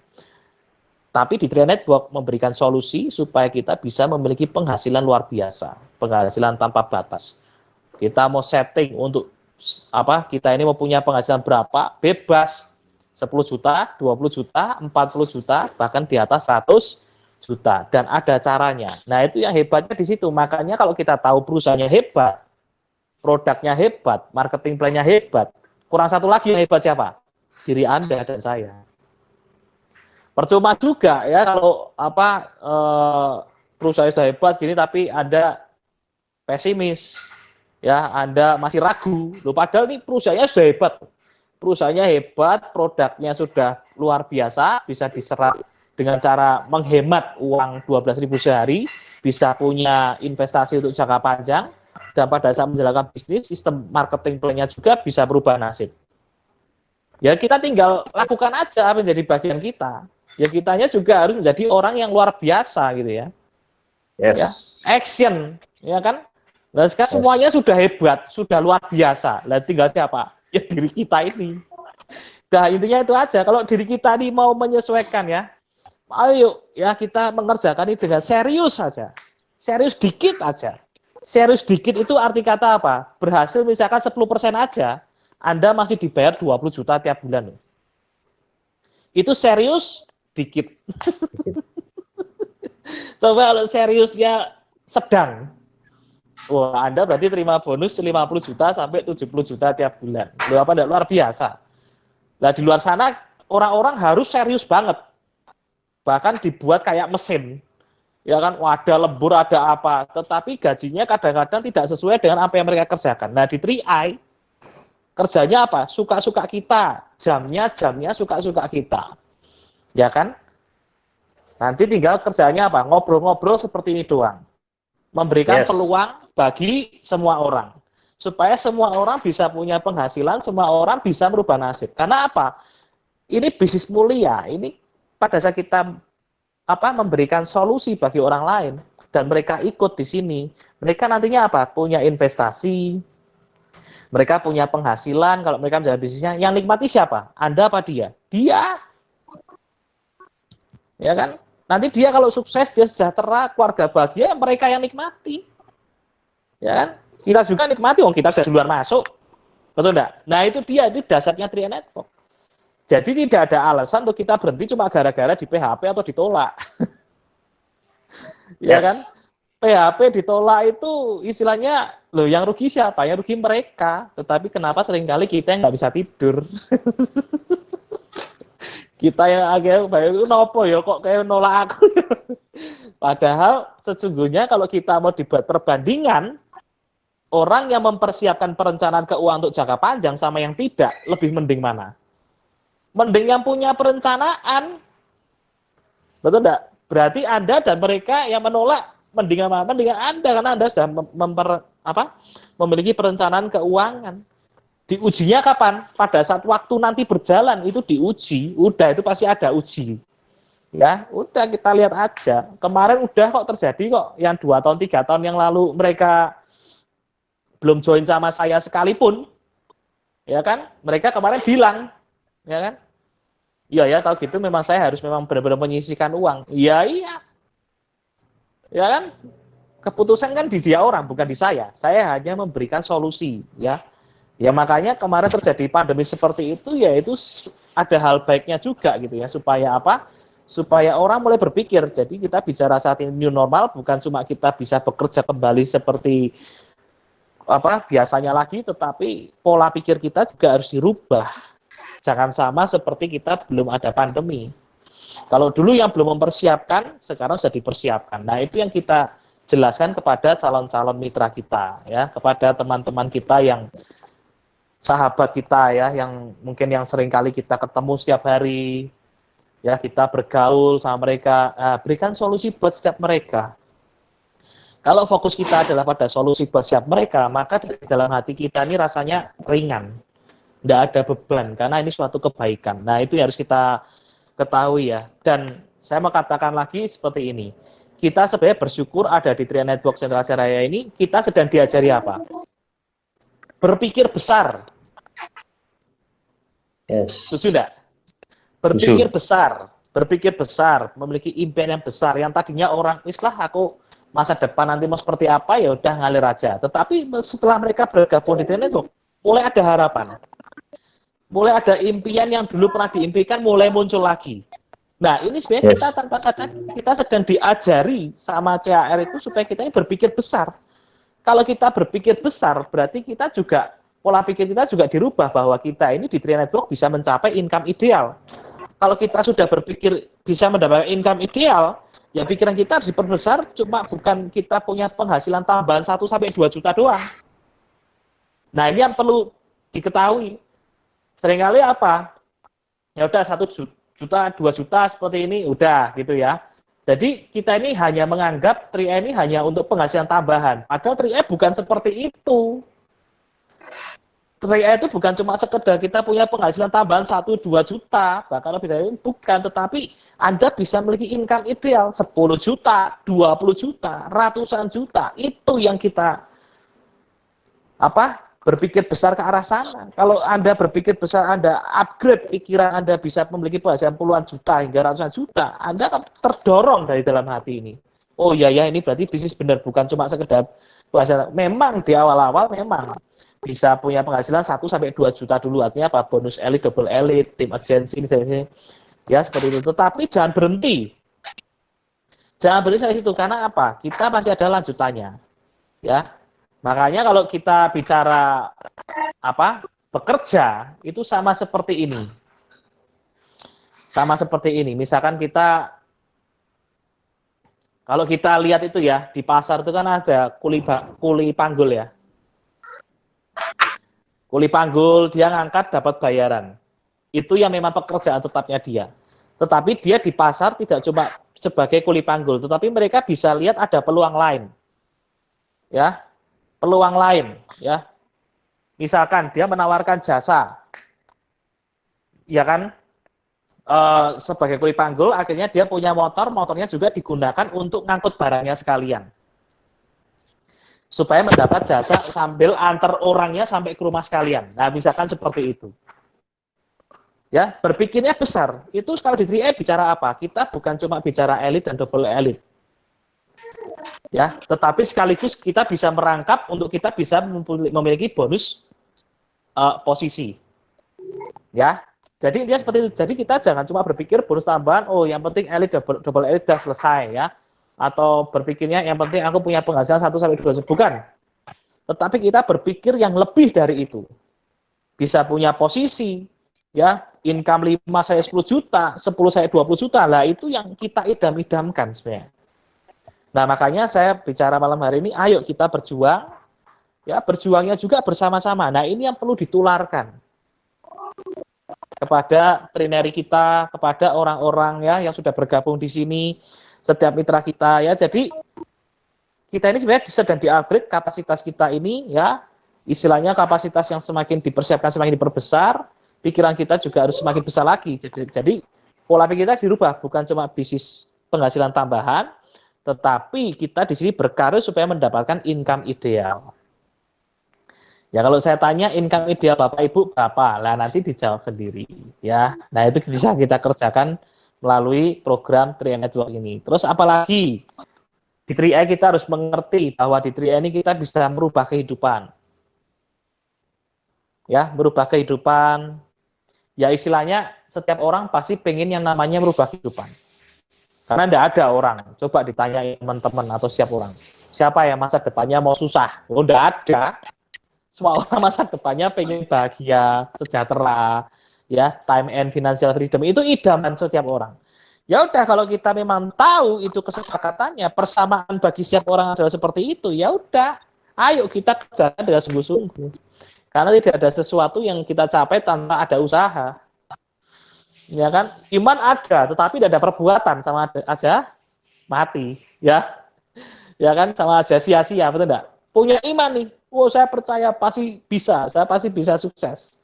Speaker 4: Tapi di 3i Network memberikan solusi supaya kita bisa memiliki penghasilan luar biasa, penghasilan tanpa batas. Kita mau setting untuk kita ini mau punya penghasilan berapa, bebas. 10 juta, 20 juta, 40 juta, bahkan di atas 100 juta. Dan ada caranya. Nah itu yang hebatnya di situ. Makanya kalau kita tahu perusahaannya hebat, produknya hebat, marketing plan-nya hebat, kurang satu lagi yang hebat siapa? Diri Anda dan saya. Percuma juga ya kalau perusahaan sudah hebat gini tapi Anda pesimis, ya Anda masih ragu. Loh, padahal ini perusahaannya sudah hebat. Perusahaannya hebat, produknya sudah luar biasa, bisa diserap dengan cara menghemat uang 12.000 sehari, bisa punya investasi untuk jangka panjang. Dan pada saat menjalankan bisnis, sistem marketing plan-nya juga bisa berubah nasib. Ya kita tinggal lakukan aja menjadi bagian kita. Ya kitanya juga harus menjadi orang yang luar biasa gitu ya.
Speaker 1: Yes.
Speaker 4: Ya, action, ya kan? Nah sekarang semuanya sudah hebat, sudah luar biasa. Lah tinggal siapa? Ya diri kita ini. Nah intinya itu aja. Kalau diri kita ini mau menyesuaikan ya, ayo ya kita mengerjakan ini dengan serius saja. Serius dikit aja. Serius dikit itu arti kata apa? Berhasil misalkan 10% aja, Anda masih dibayar 20 juta tiap bulan. Itu serius dikit. Coba kalau seriusnya sedang, wah Anda berarti terima bonus 50 juta sampai 70 juta tiap bulan. Loh, apa enggak luar biasa? Nah di luar sana orang-orang harus serius banget. Bahkan dibuat kayak mesin. Ya kan, ada lembur, ada apa, tetapi gajinya kadang-kadang tidak sesuai dengan apa yang mereka kerjakan. Nah, di 3i kerjanya apa? Suka-suka kita, jamnya suka-suka kita. Ya kan? Nanti tinggal kerjanya apa? Ngobrol-ngobrol seperti ini doang. Memberikan
Speaker 1: Yes.
Speaker 4: peluang bagi semua orang. Supaya semua orang bisa punya penghasilan, semua orang bisa merubah nasib. Karena apa? Ini bisnis mulia. Ini pada saat kita memberikan solusi bagi orang lain dan mereka ikut di sini, mereka nantinya apa? Punya investasi, mereka punya penghasilan. Kalau mereka menjalankan bisnisnya, yang nikmati siapa? Anda apa dia? Dia, ya kan? Nanti dia kalau sukses, dia sejahtera, keluarga bahagia, mereka yang nikmati, ya kan? Kita juga nikmati, kita sudah duluan masuk, betul enggak? Nah itu dia, itu dasarnya Tria Network. Jadi tidak ada alasan untuk kita berhenti cuma gara-gara di PHP atau ditolak. Ya kan? PHP ditolak itu istilahnya, loh yang rugi siapa? Yang rugi mereka. Tetapi kenapa seringkali kita yang nggak bisa tidur? Kita yang agak baik nopo ya kok kayak nolak aku. Padahal sesungguhnya kalau kita mau dibuat perbandingan, orang yang mempersiapkan perencanaan keuangan untuk jangka panjang sama yang tidak, lebih mending mana? Mending yang punya perencanaan. Betul enggak? Berarti Anda dan mereka yang menolak mendingan mana? Mendingan Anda karena Anda sudah memiliki perencanaan keuangan. Diujinya kapan? Pada saat waktu nanti berjalan itu diuji, udah itu pasti ada uji. Ya, udah kita lihat aja. Kemarin udah kok terjadi kok yang 2 tahun 3 tahun yang lalu mereka belum join sama saya sekalipun. Ya kan? Mereka kemarin bilang, ya kan? Iya ya, tahu gitu memang saya harus memang benar-benar menyisihkan uang. Iya. Ya kan? Keputusan kan di dia orang, bukan di saya. Saya hanya memberikan solusi, ya. Ya makanya kemarin terjadi pandemi seperti itu, ya itu ada hal baiknya juga gitu ya, supaya apa? Supaya orang mulai berpikir. Jadi kita bicara saat ini new normal, bukan cuma kita bisa bekerja kembali seperti biasanya lagi, tetapi pola pikir kita juga harus dirubah. Jangan sama seperti kita belum ada pandemi. Kalau dulu yang belum mempersiapkan, sekarang sudah dipersiapkan. Nah itu yang kita jelaskan kepada calon-calon mitra kita, ya, kepada teman-teman kita yang sahabat kita ya, yang mungkin yang sering kali kita ketemu setiap hari, ya kita bergaul sama mereka, berikan solusi buat setiap mereka. Kalau fokus kita adalah pada solusi buat setiap mereka, maka di dalam hati kita ini rasanya ringan, tidak ada beban, karena ini suatu kebaikan. Nah itu yang harus kita ketahui ya. Dan saya mau katakan lagi seperti ini, kita sebenarnya bersyukur ada di Tria Network Sentra Raya ini, kita sedang diajari apa? Berpikir besar.
Speaker 1: Yes.
Speaker 4: Setuju enggak? Berpikir besar, memiliki impian yang besar. Yang tadinya orang, islah aku masa depan nanti mau seperti apa, ya udah ngalir aja. Tetapi setelah mereka bergabung di Tria Network, mulai ada harapan. Mulai ada impian yang dulu pernah diimpikan, mulai muncul lagi. Nah, ini sebenarnya kita tanpa sadar, kita sedang diajari sama CAR itu supaya kita ini berpikir besar. Kalau kita berpikir besar, berarti kita juga pola pikir kita juga dirubah bahwa kita ini di Tria Network bisa mencapai income ideal. Kalau kita sudah berpikir bisa mendapatkan income ideal, ya pikiran kita harus diperbesar, cuma bukan kita punya penghasilan tambahan 1-2 juta doang. Nah ini yang perlu diketahui. Seringkali apa? Ya udah 1 juta, 2 juta seperti ini, udah gitu ya. Jadi kita ini hanya menganggap Tria ini hanya untuk penghasilan tambahan. Padahal Tria bukan seperti itu. Tria itu bukan cuma sekedar kita punya penghasilan tambahan 1-2 juta, bahkan lebih dari itu bukan, tetapi Anda bisa memiliki income ideal 10 juta, 20 juta, ratusan juta. Itu yang kita berpikir besar ke arah sana. Kalau Anda berpikir besar, Anda upgrade pikiran Anda bisa memiliki penghasilan puluhan juta hingga ratusan juta, Anda akan terdorong dari dalam hati ini. Oh iya ya, ini berarti bisnis benar, bukan cuma sekedar penghasilan. Memang di awal-awal memang bisa punya penghasilan 1-2 juta dulu, artinya apa? Bonus elit, double elit, tim agensi, ya seperti itu. Tetapi jangan berhenti. Jangan berhenti sampai situ, karena apa? Kita masih ada lanjutannya. Ya. Makanya kalau kita bicara bekerja, itu sama seperti ini. Sama seperti ini. Misalkan kita Kalau kita lihat itu ya, di pasar itu kan ada kuli panggul ya. Kuli panggul, dia ngangkat dapat bayaran. Itu yang memang pekerjaan tetapnya dia. Tetapi dia di pasar tidak cuma sebagai kuli panggul, tetapi mereka bisa lihat ada peluang lain. Ya, peluang lain, ya. Misalkan dia menawarkan jasa. Ya kan? Sebagai kuli panggul, akhirnya dia punya motor, motornya juga digunakan untuk ngangkut barangnya sekalian. Supaya mendapat jasa sambil antar orangnya sampai ke rumah sekalian. Nah, misalkan seperti itu. Ya, berpikirnya besar. Itu kalau di 3E bicara apa? Kita bukan cuma bicara elit dan double elit. Ya, tetapi sekaligus kita bisa merangkap untuk kita bisa memiliki bonus posisi. Ya. Jadi intinya seperti itu. Jadi kita jangan cuma berpikir bonus tambahan, oh yang penting elit double elit sudah selesai ya. Atau berpikirnya yang penting aku punya penghasilan 1-2 juta. Bukan. Tetapi kita berpikir yang lebih dari itu. Bisa punya posisi, ya, income 5 saya 10 juta, 10 saya 20 juta. Lah itu yang kita idam-idamkan sebenarnya. Nah, makanya saya bicara malam hari ini, ayo kita berjuang. Ya, berjuangnya juga bersama-sama. Nah, ini yang perlu ditularkan kepada trineri kita, kepada orang-orang ya yang sudah bergabung di sini, setiap mitra kita ya. Jadi kita ini sebenarnya sedang di-upgrade kapasitas kita ini ya. Istilahnya kapasitas yang semakin dipersiapkan semakin diperbesar, pikiran kita juga harus semakin besar lagi. Jadi pola pikir kita dirubah, bukan cuma bisnis penghasilan tambahan, tetapi kita di sini berkarir supaya mendapatkan income ideal. Ya kalau saya tanya income ideal Bapak Ibu berapa? Lah nanti dijawab sendiri ya. Nah itu bisa kita kerjakan melalui program 3E Network ini. Terus apalagi di 3E kita harus mengerti bahwa di 3E ini kita bisa merubah kehidupan. Ya, merubah kehidupan. Ya istilahnya setiap orang pasti pengen yang namanya merubah kehidupan. Karena tidak ada orang. Coba ditanya teman-teman atau siapa orang. Siapa yang masa depannya mau susah? Oh tidak ada. Semua orang masa depannya pengen bahagia, sejahtera, ya, time and financial freedom. Itu idaman setiap orang. Ya udah kalau kita memang tahu itu kesepakatannya, persamaan bagi setiap orang adalah seperti itu, ya udah, ayo kita kerjakan dengan sungguh-sungguh. Karena tidak ada sesuatu yang kita capai tanpa ada usaha. Ya kan? Iman ada, tetapi tidak ada perbuatan, sama aja mati, ya. Ya kan? Sama aja sia-sia, betul enggak? Punya iman nih, oh saya percaya pasti bisa, saya pasti bisa sukses.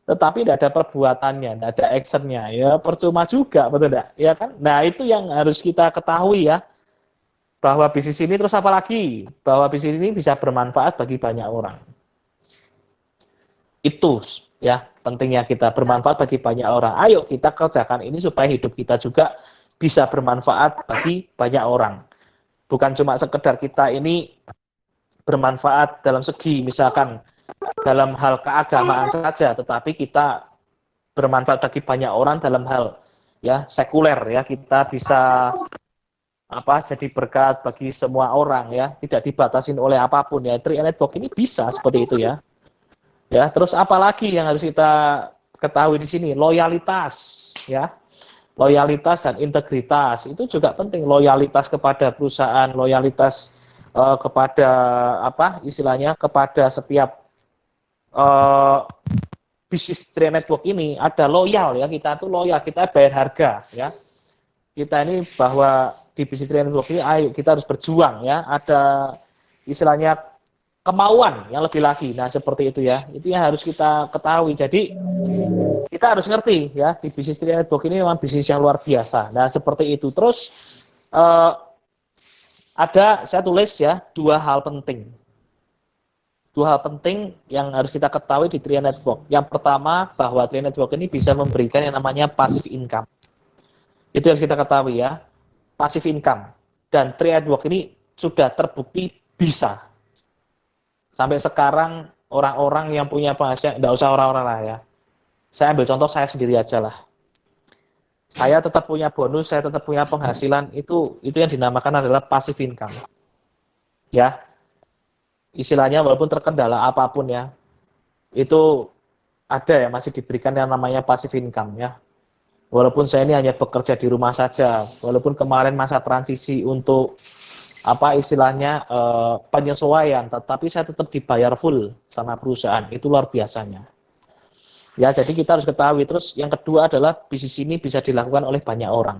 Speaker 4: Tetapi tidak ada perbuatannya, tidak ada actionnya, ya percuma juga, betul tidak? Ya kan? Nah itu yang harus kita ketahui ya, bahwa bisnis ini terus apa lagi? Bahwa bisnis ini bisa bermanfaat bagi banyak orang. Itu ya pentingnya kita bermanfaat bagi banyak orang. Ayo kita kerjakan ini supaya hidup kita juga bisa bermanfaat bagi banyak orang. Bukan cuma sekedar kita ini bermanfaat dalam segi misalkan dalam hal keagamaan saja, tetapi kita bermanfaat bagi banyak orang dalam hal ya sekuler ya, kita bisa jadi berkat bagi semua orang ya, tidak dibatasin oleh apapun ya. 3E Network ini bisa seperti itu ya. Ya, terus apalagi yang harus kita ketahui di sini? Loyalitas ya. Loyalitas dan integritas itu juga penting. Loyalitas kepada perusahaan, loyalitas kepada istilahnya kepada setiap bisnis 3E Network ini ada loyal ya, kita tuh loyal, kita bayar harga ya. Kita ini bahwa di bisnis 3E Network ini ayo kita harus berjuang ya, ada istilahnya kemauan yang lebih lagi. Nah, seperti itu ya. Itu yang harus kita ketahui. Jadi kita harus ngerti ya, di bisnis 3E Network ini memang bisnis yang luar biasa. Nah, seperti itu. Terus saya tulis ya 2 hal penting. 2 hal penting yang harus kita ketahui di 3E Network. Yang pertama, bahwa 3E Network ini bisa memberikan yang namanya passive income. Itu harus kita ketahui ya. Passive income. Dan 3E Network ini sudah terbukti bisa. Sampai sekarang orang-orang yang punya penghasilan, enggak usah orang-orang lah ya. Saya ambil contoh saya sendiri aja lah. Saya tetap punya bonus, saya tetap punya penghasilan, itu yang dinamakan adalah passive income. Ya. Istilahnya walaupun terkendala apapun ya, itu ada ya masih diberikan yang namanya passive income ya. Walaupun saya ini hanya bekerja di rumah saja, walaupun kemarin masa transisi untuk apa istilahnya penyesuaian, tetapi saya tetap dibayar full sama perusahaan. Itu luar biasanya. Ya, jadi kita harus ketahui. Terus yang kedua adalah bisnis ini bisa dilakukan oleh banyak orang.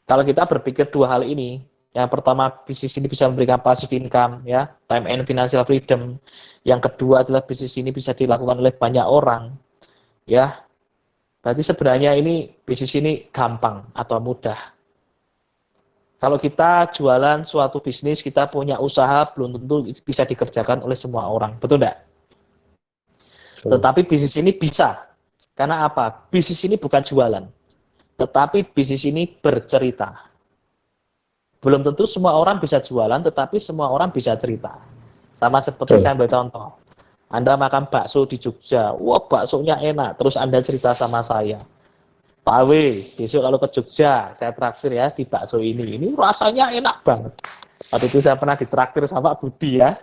Speaker 4: Kalau kita berpikir dua hal ini, yang pertama bisnis ini bisa memberikan passive income, ya, time and financial freedom. Yang kedua adalah bisnis ini bisa dilakukan oleh banyak orang, ya. Berarti sebenarnya ini bisnis ini gampang atau mudah. Kalau kita jualan suatu bisnis, kita punya usaha, belum tentu bisa dikerjakan oleh semua orang. Betul enggak? Tetapi bisnis ini bisa. Karena apa? Bisnis ini bukan jualan. Tetapi bisnis ini bercerita. Belum tentu semua orang bisa jualan, tetapi semua orang bisa cerita. Sama seperti saya ambil contoh. Anda makan bakso di Jogja, wah baksonya enak, terus Anda cerita sama saya. Pak W, besok kalau ke Jogja, saya traktir ya di bakso ini rasanya enak banget. Waktu itu saya pernah ditraktir sama Budi ya.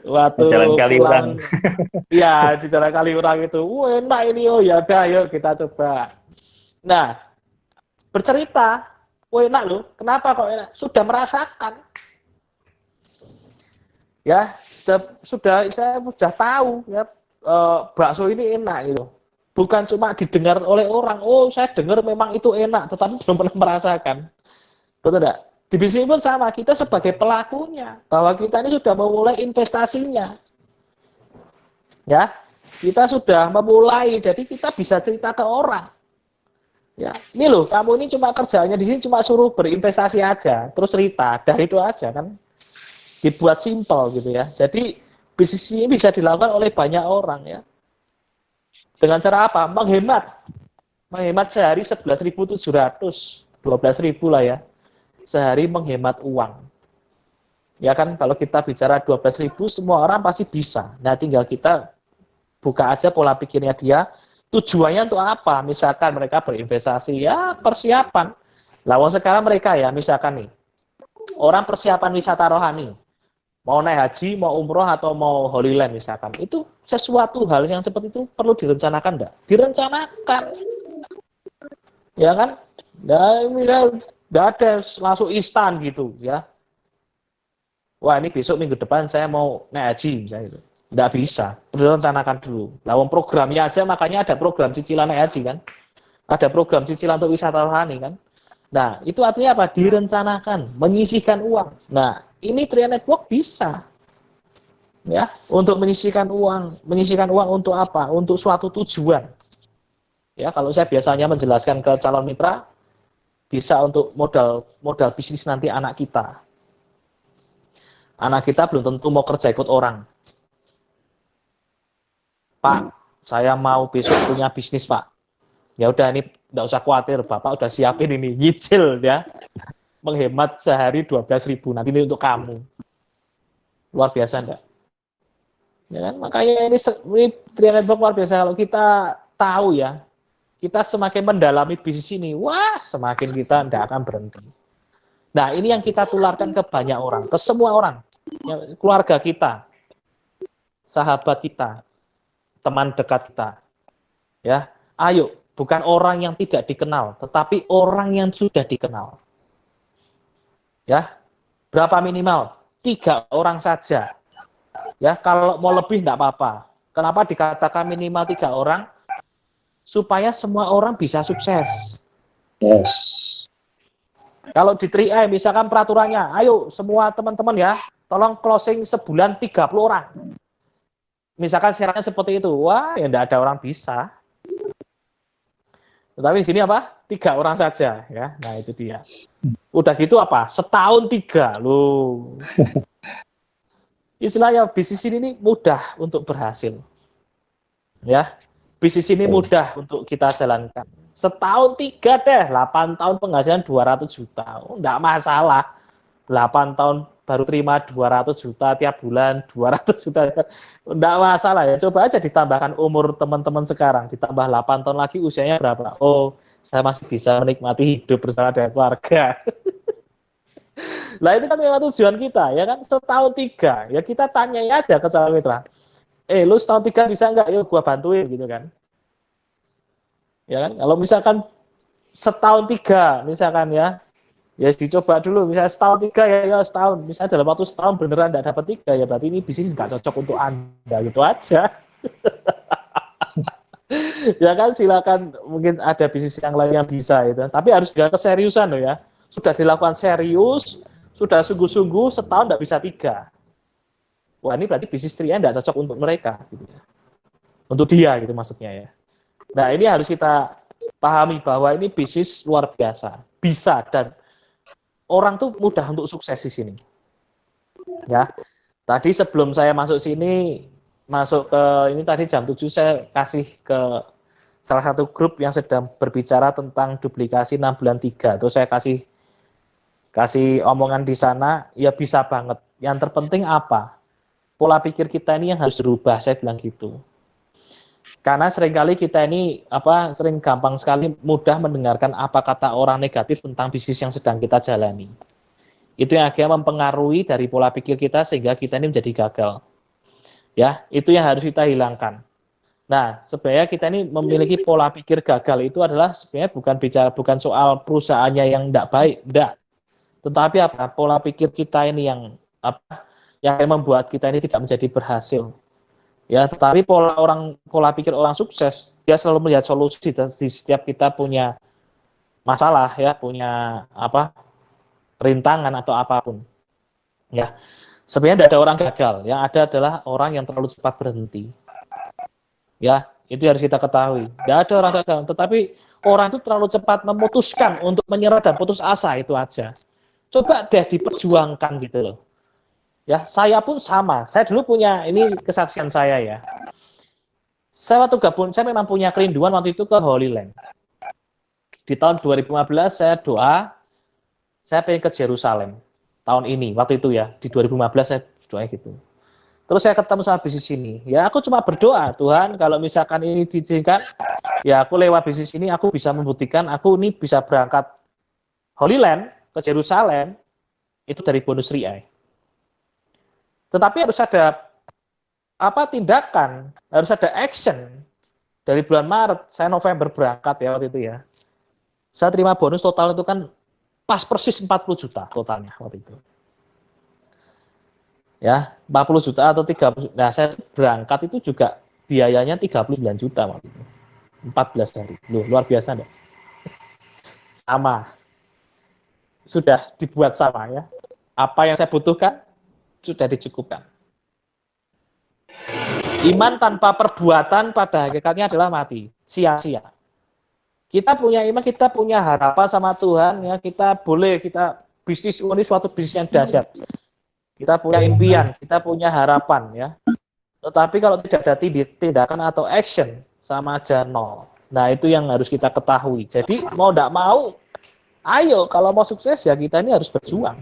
Speaker 4: Waktu
Speaker 1: Di Jalan Kaliurang.
Speaker 4: Iya, di Jalan Kaliurang itu, wah enak ini, oh ya udah, ayo kita coba. Nah, bercerita, wah enak loh, kenapa kok enak? Sudah merasakan. Ya, saya sudah tahu ya bakso ini enak gitu. Bukan cuma didengar oleh orang, oh saya dengar memang itu enak, tetapi belum pernah merasakan. Betul tidak? Di bisnis pun sama, kita sebagai pelakunya, bahwa kita ini sudah memulai investasinya. Ya, kita sudah memulai, jadi kita bisa cerita ke orang. Ya, ini loh, kamu ini cuma kerjanya di sini cuma suruh berinvestasi aja, terus cerita, dah itu aja kan. Dibuat simpel gitu ya. Jadi bisnis ini bisa dilakukan oleh banyak orang ya. Dengan cara apa? Menghemat sehari 11.700, 12.000 lah ya. Sehari menghemat uang. Ya kan, kalau kita bicara 12.000 semua orang pasti bisa. Nah, tinggal kita buka aja pola pikirnya dia. Tujuannya untuk apa? Misalkan mereka berinvestasi, ya persiapan. Lawan sekarang mereka ya, misalkan nih, orang persiapan wisata rohani. Mau naik haji, mau umroh, atau mau Holy Land misalkan. Itu sesuatu hal yang seperti itu perlu direncanakan enggak? Direncanakan. Ya kan? Enggak ada langsung instan gitu ya. Wah ini besok minggu depan saya mau naik haji misalnya itu. Enggak bisa. Perlu direncanakan dulu. Lawan programnya aja makanya ada program cicilan naik haji kan. Ada program cicilan untuk wisata rohani kan. Nah, itu artinya apa? Direncanakan, menyisihkan uang. Nah, ini Tria Network bisa. Ya, untuk menyisihkan uang untuk apa? Untuk suatu tujuan. Ya, kalau saya biasanya menjelaskan ke calon mitra, bisa untuk modal bisnis nanti anak kita. Anak kita belum tentu mau kerja ikut orang. Pak, saya mau besok punya bisnis, Pak. Ya udah ini enggak usah khawatir, Bapak udah siapin ini nyicil ya. Menghemat sehari 12.000 nanti ini untuk kamu. Luar biasa enggak? Ya kan? Makanya ini Tria Network luar biasa kalau kita tahu ya. Kita semakin mendalami bisnis ini, wah, semakin kita enggak akan berhenti. Nah, ini yang kita tularkan ke banyak orang, ke semua orang. Ya, keluarga kita, sahabat kita, teman dekat kita. Ya, ayo bukan orang yang tidak dikenal, tetapi orang yang sudah dikenal. Ya, berapa minimal? 3 orang saja. Ya, kalau mau lebih enggak apa-apa. Kenapa dikatakan minimal 3 orang? Supaya semua orang bisa sukses.
Speaker 5: Yes.
Speaker 4: Kalau di 3i misalkan peraturannya, ayo semua teman-teman ya, tolong closing sebulan 30 orang. Misalkan syaratnya seperti itu, wah ya enggak ada orang bisa. Tetapi di sini apa? 3 orang saja ya. Nah, itu dia. Udah gitu apa? Setahun 3 loh. Istilahnya bisnis ini mudah untuk berhasil. Ya. Bisnis ini mudah untuk kita jalankan. Setahun 3 deh, 8 tahun penghasilan 200 juta. Oh, enggak masalah. 8 tahun baru terima 200 juta tiap bulan, 200 juta. Enggak masalah ya, coba aja ditambahkan umur teman-teman sekarang, ditambah 8 tahun lagi usianya berapa? Oh, saya masih bisa menikmati hidup bersama dengan keluarga. Lah itu kan memang tujuan kita, ya kan? Setahun 3, ya kita tanya aja ke calon mitra. lu setahun 3 bisa nggak? Yuk gua bantuin gitu kan. Ya kan? Kalau misalkan setahun 3 misalkan ya dicoba dulu, misalnya setahun 3 ya setahun, misalnya dalam waktu setahun beneran nggak dapat 3 ya berarti ini bisnis nggak cocok untuk Anda gitu aja. Ya kan, silakan, mungkin ada bisnis yang lain yang bisa itu, tapi harus dengan keseriusan loh ya. Sudah dilakukan serius, sudah sungguh-sungguh, setahun nggak bisa 3. Wah ini berarti bisnis 3 nggak cocok untuk mereka gitu ya. Untuk dia gitu maksudnya ya. Nah ini harus kita pahami bahwa ini bisnis luar biasa, bisa, dan orang tuh mudah untuk sukses di sini. Ya, tadi sebelum saya masuk sini, masuk ke ini tadi jam 7 saya kasih ke salah satu grup yang sedang berbicara tentang duplikasi 6 bulan 3. Terus saya kasih omongan di sana, ya bisa banget. Yang terpenting apa? Pola pikir kita ini yang harus dirubah, saya bilang gitu. Karena seringkali kita ini sering gampang sekali mudah mendengarkan apa kata orang negatif tentang bisnis yang sedang kita jalani. Itu yang akhirnya mempengaruhi dari pola pikir kita sehingga kita ini menjadi gagal. Ya, itu yang harus kita hilangkan. Nah, sebenarnya kita ini memiliki pola pikir gagal itu adalah sebenarnya bukan soal perusahaannya yang tidak baik, tidak. Tetapi pola pikir kita ini yang membuat kita ini tidak menjadi berhasil. Ya, tetapi pola pikir orang sukses, dia selalu melihat solusi di setiap kita punya masalah ya, punya rintangan atau apapun. Ya. Sebenarnya tidak ada orang gagal, yang ada adalah orang yang terlalu cepat berhenti. Ya, itu harus kita ketahui. Tidak ada orang gagal, tetapi orang itu terlalu cepat memutuskan untuk menyerah dan putus asa, itu aja. Coba deh diperjuangkan gitu loh. Ya, saya pun sama. Saya dulu punya, ini kesaksian saya ya. Saya waktu gabung, saya memang punya kerinduan waktu itu ke Holy Land. Di tahun 2015 saya doa, saya pengen ke Yerusalem. Tahun ini, waktu itu ya, di 2015 saya doa gitu. Terus saya ketemu sama bisnis ini. Ya aku cuma berdoa, Tuhan kalau misalkan ini diizinkan, ya aku lewat bisnis ini, aku bisa membuktikan aku ini bisa berangkat Holy Land ke Yerusalem, itu dari bonus riai. Tetapi harus ada tindakan, harus ada action. Dari bulan Maret, saya November berangkat ya waktu itu ya. Saya terima bonus total itu kan pas persis 40 juta totalnya waktu itu. Ya, 40 juta atau 30. Nah, saya berangkat itu juga biayanya 39 juta waktu itu. 14 hari. Loh, luar biasa enggak? Sama. Sudah dibuat sama ya. Apa yang saya butuhkan sudah dicukupkan. Iman tanpa perbuatan pada hakikatnya adalah mati, sia-sia. Kita punya iman, kita punya harapan sama Tuhan, ya kita bisnis ini suatu bisnis yang dahsyat. Kita punya impian, kita punya harapan, ya. Tetapi kalau tidak ada tindakan atau action, sama aja nol. Nah itu yang harus kita ketahui. Jadi mau tidak mau, ayo kalau mau sukses ya kita ini harus berjuang.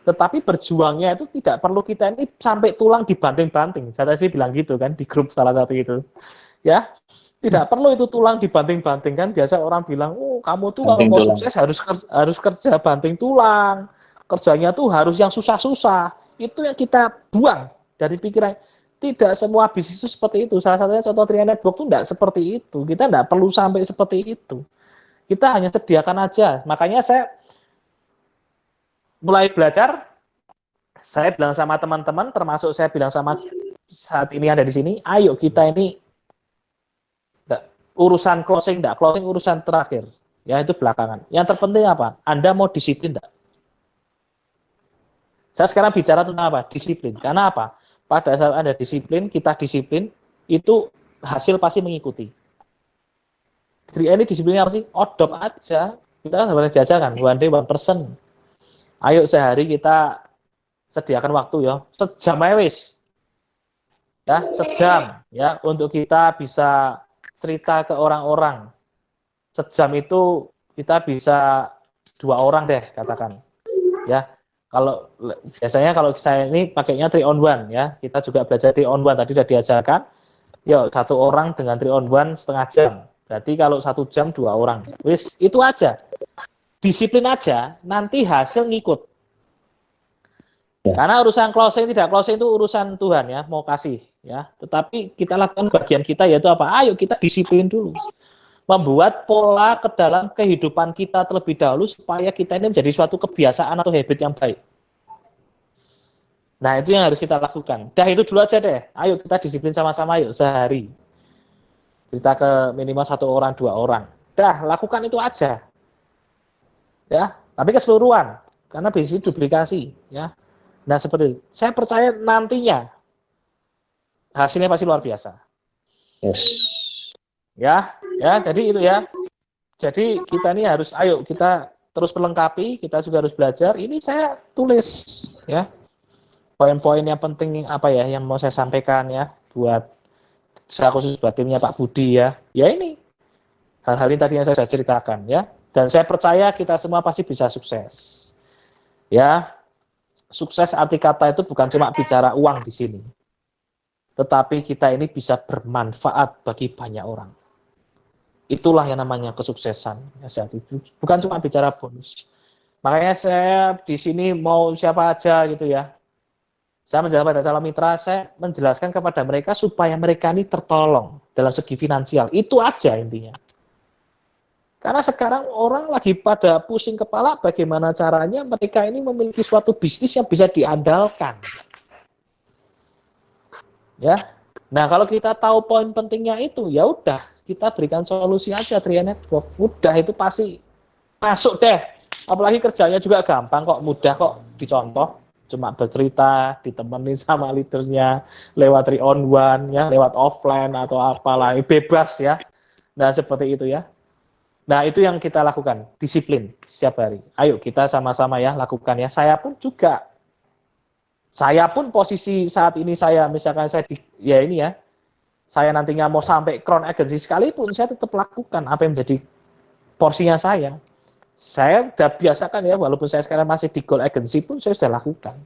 Speaker 4: Tetapi berjuangnya itu tidak perlu kita ini sampai tulang dibanting-banting. Saya tadi bilang gitu kan di grup salah satu itu. Ya, tidak perlu itu tulang dibanting-banting kan. Biasa orang bilang, "Oh, kamu tuh kalau mau sukses harus kerja banting tulang. Kerjanya tuh harus yang susah-susah." Itu yang kita buang dari pikiran. Tidak semua bisnis itu seperti itu. Salah satunya contoh Trian Network itu tidak seperti itu. Kita tidak perlu sampai seperti itu. Kita hanya sediakan aja. Makanya saya mulai belajar, saya bilang sama teman-teman, termasuk saya bilang sama saat ini ada di sini, ayo kita ini urusan closing urusan terakhir, ya itu belakangan. Yang terpenting apa? Anda mau disiplin enggak? Saya sekarang bicara tentang apa? Disiplin. Karena apa? Pada saat Anda disiplin, kita disiplin, itu hasil pasti mengikuti. Jadi ini disiplinnya apa sih? Adopt aja. Kita kan sebenarnya diajarkan, one day one person. Ayo sehari kita sediakan waktu ya, sejam aja wis. Ya, sejam ya untuk kita bisa cerita ke orang-orang. Sejam itu kita bisa 2 orang deh katakan. Ya. Kalau biasanya kalau saya ini pakainya 3 on 1 ya. Kita juga belajar 3 on 1 tadi sudah diajarkan. Yuk 1 orang dengan 3 on 1 setengah jam. Berarti kalau 1 jam 2 orang. Wis itu aja. Disiplin aja, nanti hasil ngikut. Karena urusan closing tidak closing itu urusan Tuhan ya, mau kasih ya. Tetapi kita lakukan bagian kita yaitu apa? Ayo kita disiplin dulu. Membuat pola ke dalam kehidupan kita terlebih dahulu supaya kita ini menjadi suatu kebiasaan atau habit yang baik. Nah, itu yang harus kita lakukan. Dah itu dulu aja deh. Ayo kita disiplin sama-sama yuk sehari. Cerita ke minimal 1 orang, 2 orang. Dah, lakukan itu aja. Ya, tapi keseluruhan. Karena bisnis duplikasi, ya. Nah, seperti itu. Saya percaya nantinya hasilnya pasti luar biasa.
Speaker 5: Yes.
Speaker 4: Ya, jadi itu ya. Jadi kita ini harus, ayo kita terus melengkapi, kita juga harus belajar. Ini saya tulis, ya. Poin-poin yang penting apa ya yang mau saya sampaikan ya buat saya khusus buat timnya Pak Budi ya. Ya ini hal-hal ini tadi yang saya ceritakan ya. Dan saya percaya kita semua pasti bisa sukses. Ya. Sukses arti kata itu bukan cuma bicara uang di sini. Tetapi kita ini bisa bermanfaat bagi banyak orang. Itulah yang namanya kesuksesan. Ya, bukan cuma bicara bonus. Makanya saya di sini mau siapa aja gitu ya. Saya menjelaskan pada calon mitra, saya menjelaskan kepada mereka supaya mereka ini tertolong dalam segi finansial. Itu aja intinya. Karena sekarang orang lagi pada pusing kepala bagaimana caranya mereka ini memiliki suatu bisnis yang bisa diandalkan. Ya. Nah, kalau kita tahu poin pentingnya itu, ya udah, kita berikan solusi aja Triad Network. Udah itu pasti masuk deh. Apalagi kerjanya juga gampang kok, mudah kok dicontoh. Cuma bercerita, ditemenin sama leadersnya lewat 3-on-1 ya, lewat offline atau apalah, bebas ya. Nah, seperti itu ya. Nah, itu yang kita lakukan, disiplin setiap hari. Ayo kita sama-sama ya lakukan ya. Saya pun juga. Saya pun posisi saat ini saya misalkan saya ya ini ya. Saya nantinya mau sampai Crown Agency sekalipun saya tetap lakukan apa yang menjadi porsinya saya. Saya sudah biasakan ya walaupun saya sekarang masih di Gold Agency pun saya sudah lakukan.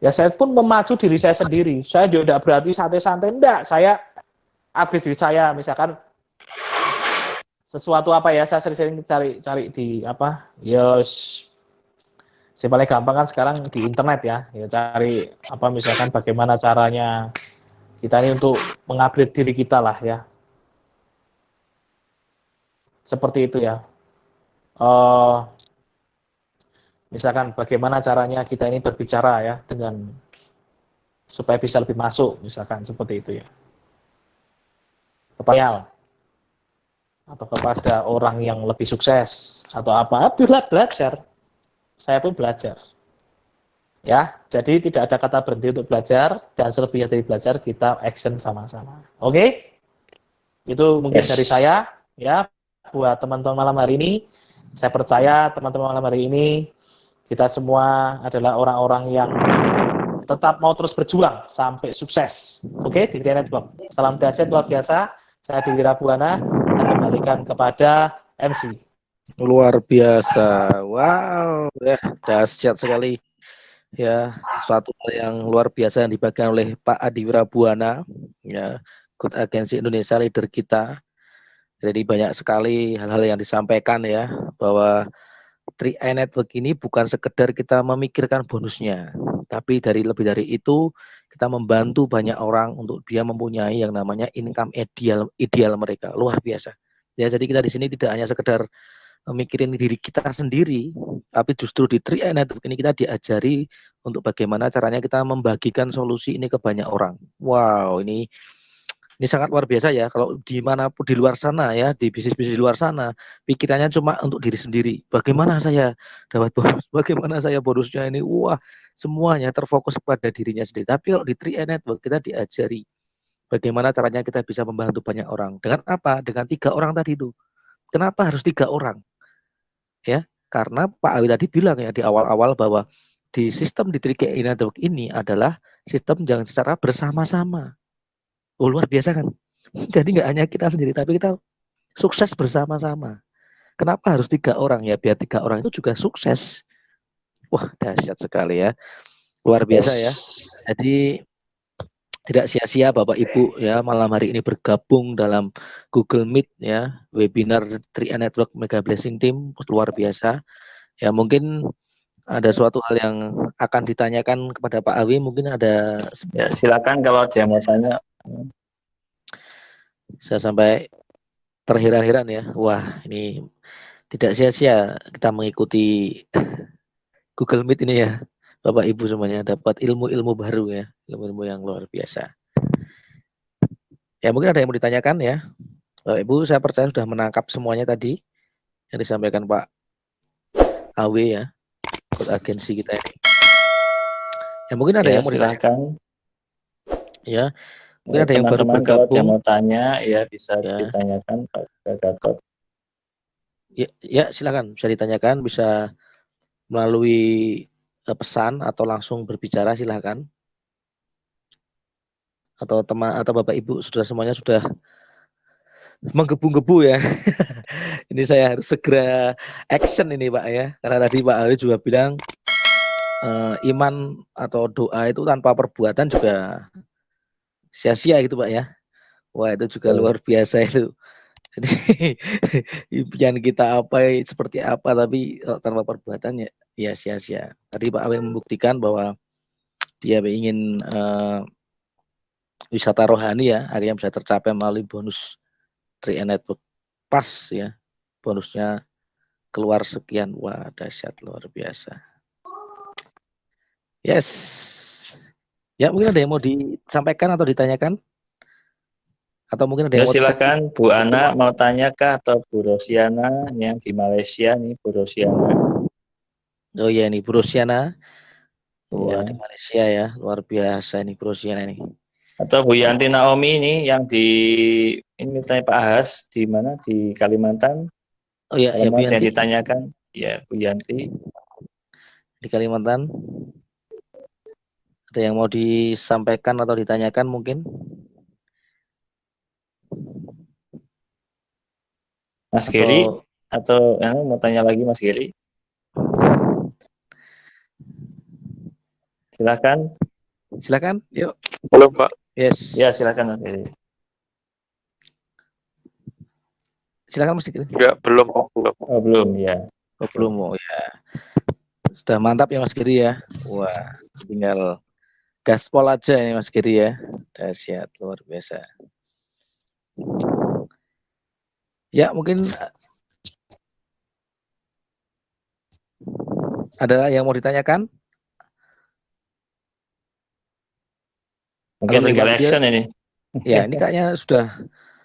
Speaker 4: Ya saya pun memacu diri saya sendiri. Saya tidak berarti santai-santai enggak. Saya upgrade diri saya misalkan sesuatu apa ya saya sering cari di apa ya paling gampang kan sekarang di internet ya cari apa misalkan bagaimana caranya kita ini untuk mengupgrade diri kita lah ya seperti itu ya misalkan bagaimana caranya kita ini berbicara ya dengan supaya bisa lebih masuk misalkan seperti itu ya kepada atau kepada orang yang lebih sukses atau apa, belajar. Saya pun belajar. Ya, jadi tidak ada kata berhenti untuk belajar dan selebihnya dari belajar kita action sama-sama. Oke? Itu mungkin dari saya ya buat teman-teman malam hari ini. Saya percaya teman-teman malam hari ini kita semua adalah orang-orang yang tetap mau terus berjuang sampai sukses. Oke, di Triad Network. Salam dahsyat luar biasa. Saya Dewi Rabuana, saya kembalikan kepada MC.
Speaker 2: Luar biasa, wow, ya dahsyat sekali. Ya, sesuatu yang luar biasa yang dibagikan oleh Pak Adi Wirabuana, ya, Good Agency Indonesia leader kita. Jadi banyak sekali hal-hal yang disampaikan ya, bahwa Triad Network ini bukan sekedar kita memikirkan bonusnya, tapi lebih dari itu kita membantu banyak orang untuk dia mempunyai yang namanya income ideal mereka. Luar biasa. Ya, jadi kita di sini tidak hanya sekedar mikirin diri kita sendiri, tapi justru di Triad Network ini kita diajari untuk bagaimana caranya kita membagikan solusi ini ke banyak orang. Wow, ini sangat luar biasa ya. Kalau dimanapun di luar sana ya, di bisnis-bisnis di luar sana, pikirannya cuma untuk diri sendiri. Bagaimana saya dapat bonus? Bagaimana saya bonusnya ini? Wah, semuanya terfokus pada dirinya sendiri. Tapi kalau di Triad Network kita diajari bagaimana caranya kita bisa membantu banyak orang. Dengan apa? Dengan 3 orang tadi itu. Kenapa harus 3 orang? Ya, karena Pak Awi tadi bilang ya di awal-awal bahwa di sistem di Triad Network ini adalah sistem yang secara bersama-sama. Oh, luar biasa kan? Jadi nggak hanya kita sendiri, tapi kita sukses bersama-sama. Kenapa harus 3 orang ya? Biar 3 orang itu juga sukses. Wah, dahsyat sekali ya. Luar biasa ya. Jadi tidak sia-sia Bapak Ibu ya malam hari ini bergabung dalam Google Meet ya, webinar Triad Network Mega Blessing Team, luar biasa. Ya mungkin ada suatu hal yang akan ditanyakan kepada Pak Awi, mungkin ada.
Speaker 1: Ya, silakan kalau ada yang mau tanya.
Speaker 2: Saya sampai terheran-heran ya. Wah, ini tidak sia-sia kita mengikuti Google Meet ini ya, Bapak Ibu semuanya, dapat ilmu-ilmu baru ya, ilmu-ilmu yang luar biasa. Ya mungkin ada yang mau ditanyakan ya, Bapak Ibu. Saya percaya sudah menangkap semuanya tadi yang disampaikan Pak Awi ya, buat agensi kita ini. Ya mungkin ada
Speaker 1: Ya,
Speaker 2: yang mau ditanyakan.
Speaker 1: silakan.
Speaker 2: Ya, mungkin ada yang baru
Speaker 1: Teman-teman kalau ada yang
Speaker 2: bergabung.
Speaker 1: mau tanya ya bisa
Speaker 2: Ya.
Speaker 1: ditanyakan Pak Gatot.
Speaker 2: Ya, silakan bisa ditanyakan, bisa melalui pesan atau langsung berbicara, silakan. Atau teman atau Bapak Ibu sudah semuanya sudah menggebu-gebu ya. Ini saya harus segera action ini Pak ya, karena tadi Pak Ali juga bilang iman atau doa itu tanpa perbuatan juga sia-sia gitu Pak ya. Wah itu juga luar biasa itu. Jadi impian kita apa seperti apa, tapi tanpa perbuatan ya sia-sia. Tadi Pak Ali membuktikan bahwa dia ingin wisata rohani ya, akhirnya bisa tercapai melalui bonus 3 Network pas ya, bonusnya keluar sekian. Wah dahsyat, luar biasa. Yes. Ya mungkin ada yang mau disampaikan atau ditanyakan? Atau mungkin ada
Speaker 1: Ya
Speaker 2: yang mau
Speaker 1: silakan Bu Ana mau tanya kah, atau Bu Rosiana yang di Malaysia nih, Bu Rosiana.
Speaker 2: Oh iya nih Bu Rosiana. Wah
Speaker 1: Ya.
Speaker 2: di Malaysia ya, luar biasa ini Bu Rosiana ini.
Speaker 1: Atau Bu Yanti Naomi ini yang di ini tanya Pak Ahas di mana, di Kalimantan.
Speaker 2: Oh iya ya Bu
Speaker 1: Alamat yang
Speaker 2: Yanti
Speaker 1: ditanyakan. Ya Bu Yanti.
Speaker 2: di Kalimantan. Ada yang mau disampaikan atau ditanyakan mungkin?
Speaker 1: Mas Giri atau mau tanya lagi Mas Giri? Silakan.
Speaker 2: Silakan, yuk.
Speaker 3: Belum, Pak.
Speaker 2: Yes.
Speaker 1: Ya silakan Mas Giri.
Speaker 2: Silakan Mas Giri.
Speaker 3: Enggak, belum, Pak. Belum.
Speaker 1: Oh belum ya.
Speaker 2: Oh, belum, oh ya. Sudah mantap ya Mas Giri ya. Wah, tinggal gaspol aja ini Mas Giri ya. Dahsyat, luar biasa. Ya, mungkin ada yang mau ditanyakan?
Speaker 1: Mungkin tinggal action ini.
Speaker 2: Ya, ini kayaknya sudah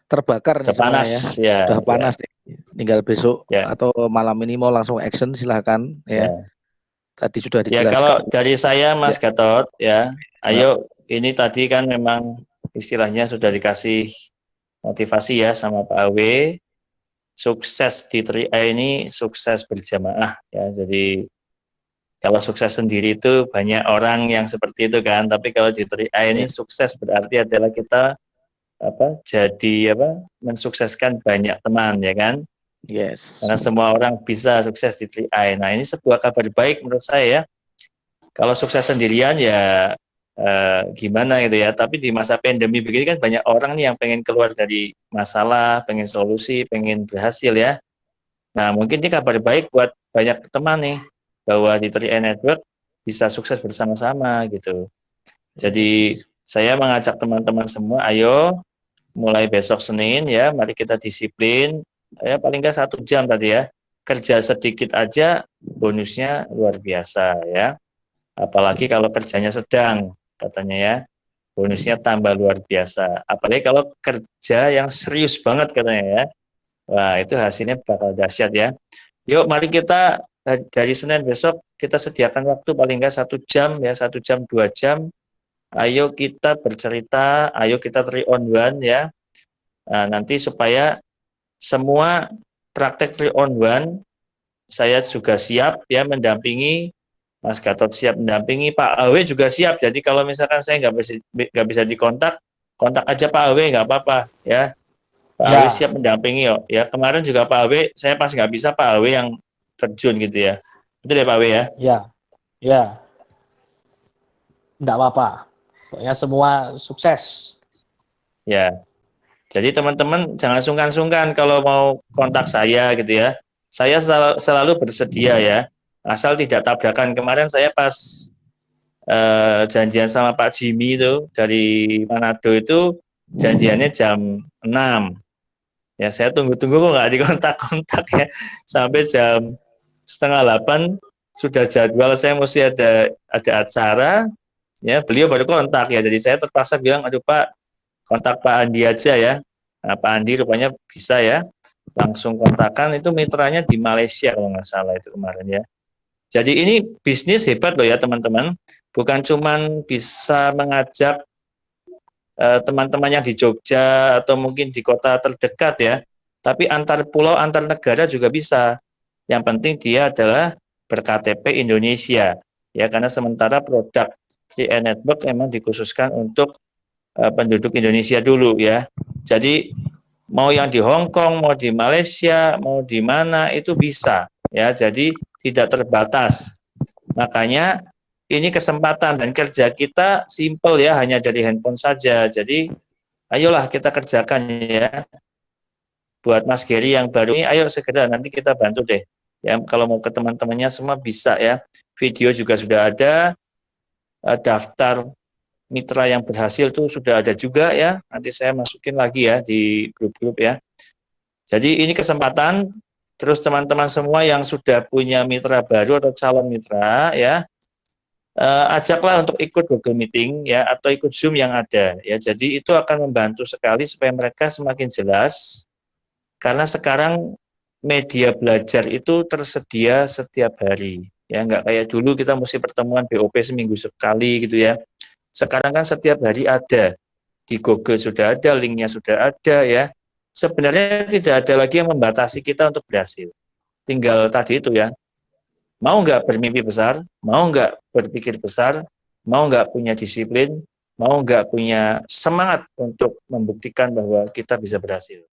Speaker 2: terbakar nih semuanya
Speaker 1: panas
Speaker 2: ya. Sudah panas
Speaker 1: ya.
Speaker 2: nih. Tinggal besok
Speaker 1: Ya.
Speaker 2: atau malam ini mau langsung action, silahkan ya. Tadi sudah dijelaskan.
Speaker 1: Ya kalau dari saya Mas Gatot ya, ayo ini tadi kan memang istilahnya sudah dikasih motivasi ya sama Pak Awe. Sukses di 3A ini sukses berjamaah ya. Jadi kalau sukses sendiri itu banyak orang yang seperti itu kan, tapi kalau di 3A ini sukses berarti adalah kita mensukseskan banyak teman ya kan.
Speaker 2: Yes.
Speaker 1: Karena semua orang bisa sukses di 3A. Nah, ini sebuah kabar baik menurut saya ya. Kalau sukses sendirian ya gimana gitu ya. Tapi di masa pandemi begini kan banyak orang nih yang pengen keluar dari masalah, pengen solusi, pengen berhasil ya. Nah, mungkin ini kabar baik buat banyak teman nih, bahwa di 3A Network bisa sukses bersama-sama gitu. Jadi saya mengajak teman-teman semua, ayo mulai besok Senin ya, mari kita disiplin. Ya paling nggak 1 jam tadi ya. Kerja sedikit aja bonusnya luar biasa ya. Apalagi kalau kerjanya sedang katanya ya, bonusnya tambah luar biasa. Apalagi kalau kerja yang serius banget katanya ya. Wah, itu hasilnya bakal dahsyat ya. Yuk mari kita dari Senin besok kita sediakan waktu paling nggak 1 jam ya, 1 jam 2 jam. Ayo kita bercerita, ayo kita 3-on-1 ya. Nah, nanti supaya semua praktek 3-on-1 saya juga siap ya mendampingi, Mas Gatot siap mendampingi, Pak Awe juga siap. Jadi kalau misalkan saya nggak bisa dikontak, kontak aja Pak Awe, nggak apa-apa ya. Pak Awe siap mendampingi yuk. Ya kemarin juga Pak Awe, saya pas nggak bisa Pak Awe yang terjun gitu ya. Betul ya Pak Awe ya?
Speaker 4: Ya. Nggak apa-apa. Pokoknya semua sukses.
Speaker 1: Ya. Jadi teman-teman jangan sungkan-sungkan kalau mau kontak saya gitu ya. Saya selalu bersedia ya. Asal tidak tabrakan. Kemarin saya pas janjian sama Pak Jimmy itu dari Manado itu janjiannya jam 6. Ya, saya tunggu-tunggu kok nggak dikontak-kontak ya. Sampai jam setengah 8 sudah jadwal saya mesti ada acara, ya beliau baru kontak ya. Jadi saya terpaksa bilang, aduh Pak, kontak Pak Andi aja ya. Nah, Pak Andi rupanya bisa ya, langsung kontakkan. Itu mitranya di Malaysia kalau nggak salah itu kemarin ya. Jadi ini bisnis hebat loh ya teman-teman. Bukan cuman bisa mengajak teman-teman yang di Jogja atau mungkin di kota terdekat ya, tapi antar pulau, antar negara juga bisa. Yang penting dia adalah berKTP Indonesia, ya karena sementara produk 3N Network memang dikhususkan untuk penduduk Indonesia dulu ya. Jadi mau yang di Hong Kong, mau di Malaysia, mau di mana itu bisa ya. Jadi tidak terbatas. Makanya ini kesempatan dan kerja kita simple ya, hanya dari handphone saja. Jadi ayolah kita kerjakan ya. Buat Mas Gary yang baru ini, ayo segera nanti kita bantu deh. Ya, kalau mau ke teman-temannya semua bisa ya. Video juga sudah ada, daftar mitra yang berhasil tuh sudah ada juga ya. Nanti saya masukin lagi ya di grup-grup ya. Jadi ini kesempatan. Terus teman-teman semua yang sudah punya mitra baru atau calon mitra ya, ajaklah untuk ikut Google Meeting ya atau ikut Zoom yang ada ya. Jadi itu akan membantu sekali supaya mereka semakin jelas, karena sekarang media belajar itu tersedia setiap hari ya, nggak kayak dulu kita mesti pertemuan BOP seminggu sekali gitu ya. Sekarang kan setiap hari ada di Google, sudah ada linknya, sudah ada ya. Sebenarnya tidak ada lagi yang membatasi kita untuk berhasil, tinggal tadi itu ya, mau nggak bermimpi besar, mau nggak berpikir besar, mau nggak punya disiplin, mau nggak punya semangat untuk membuktikan bahwa kita bisa berhasil.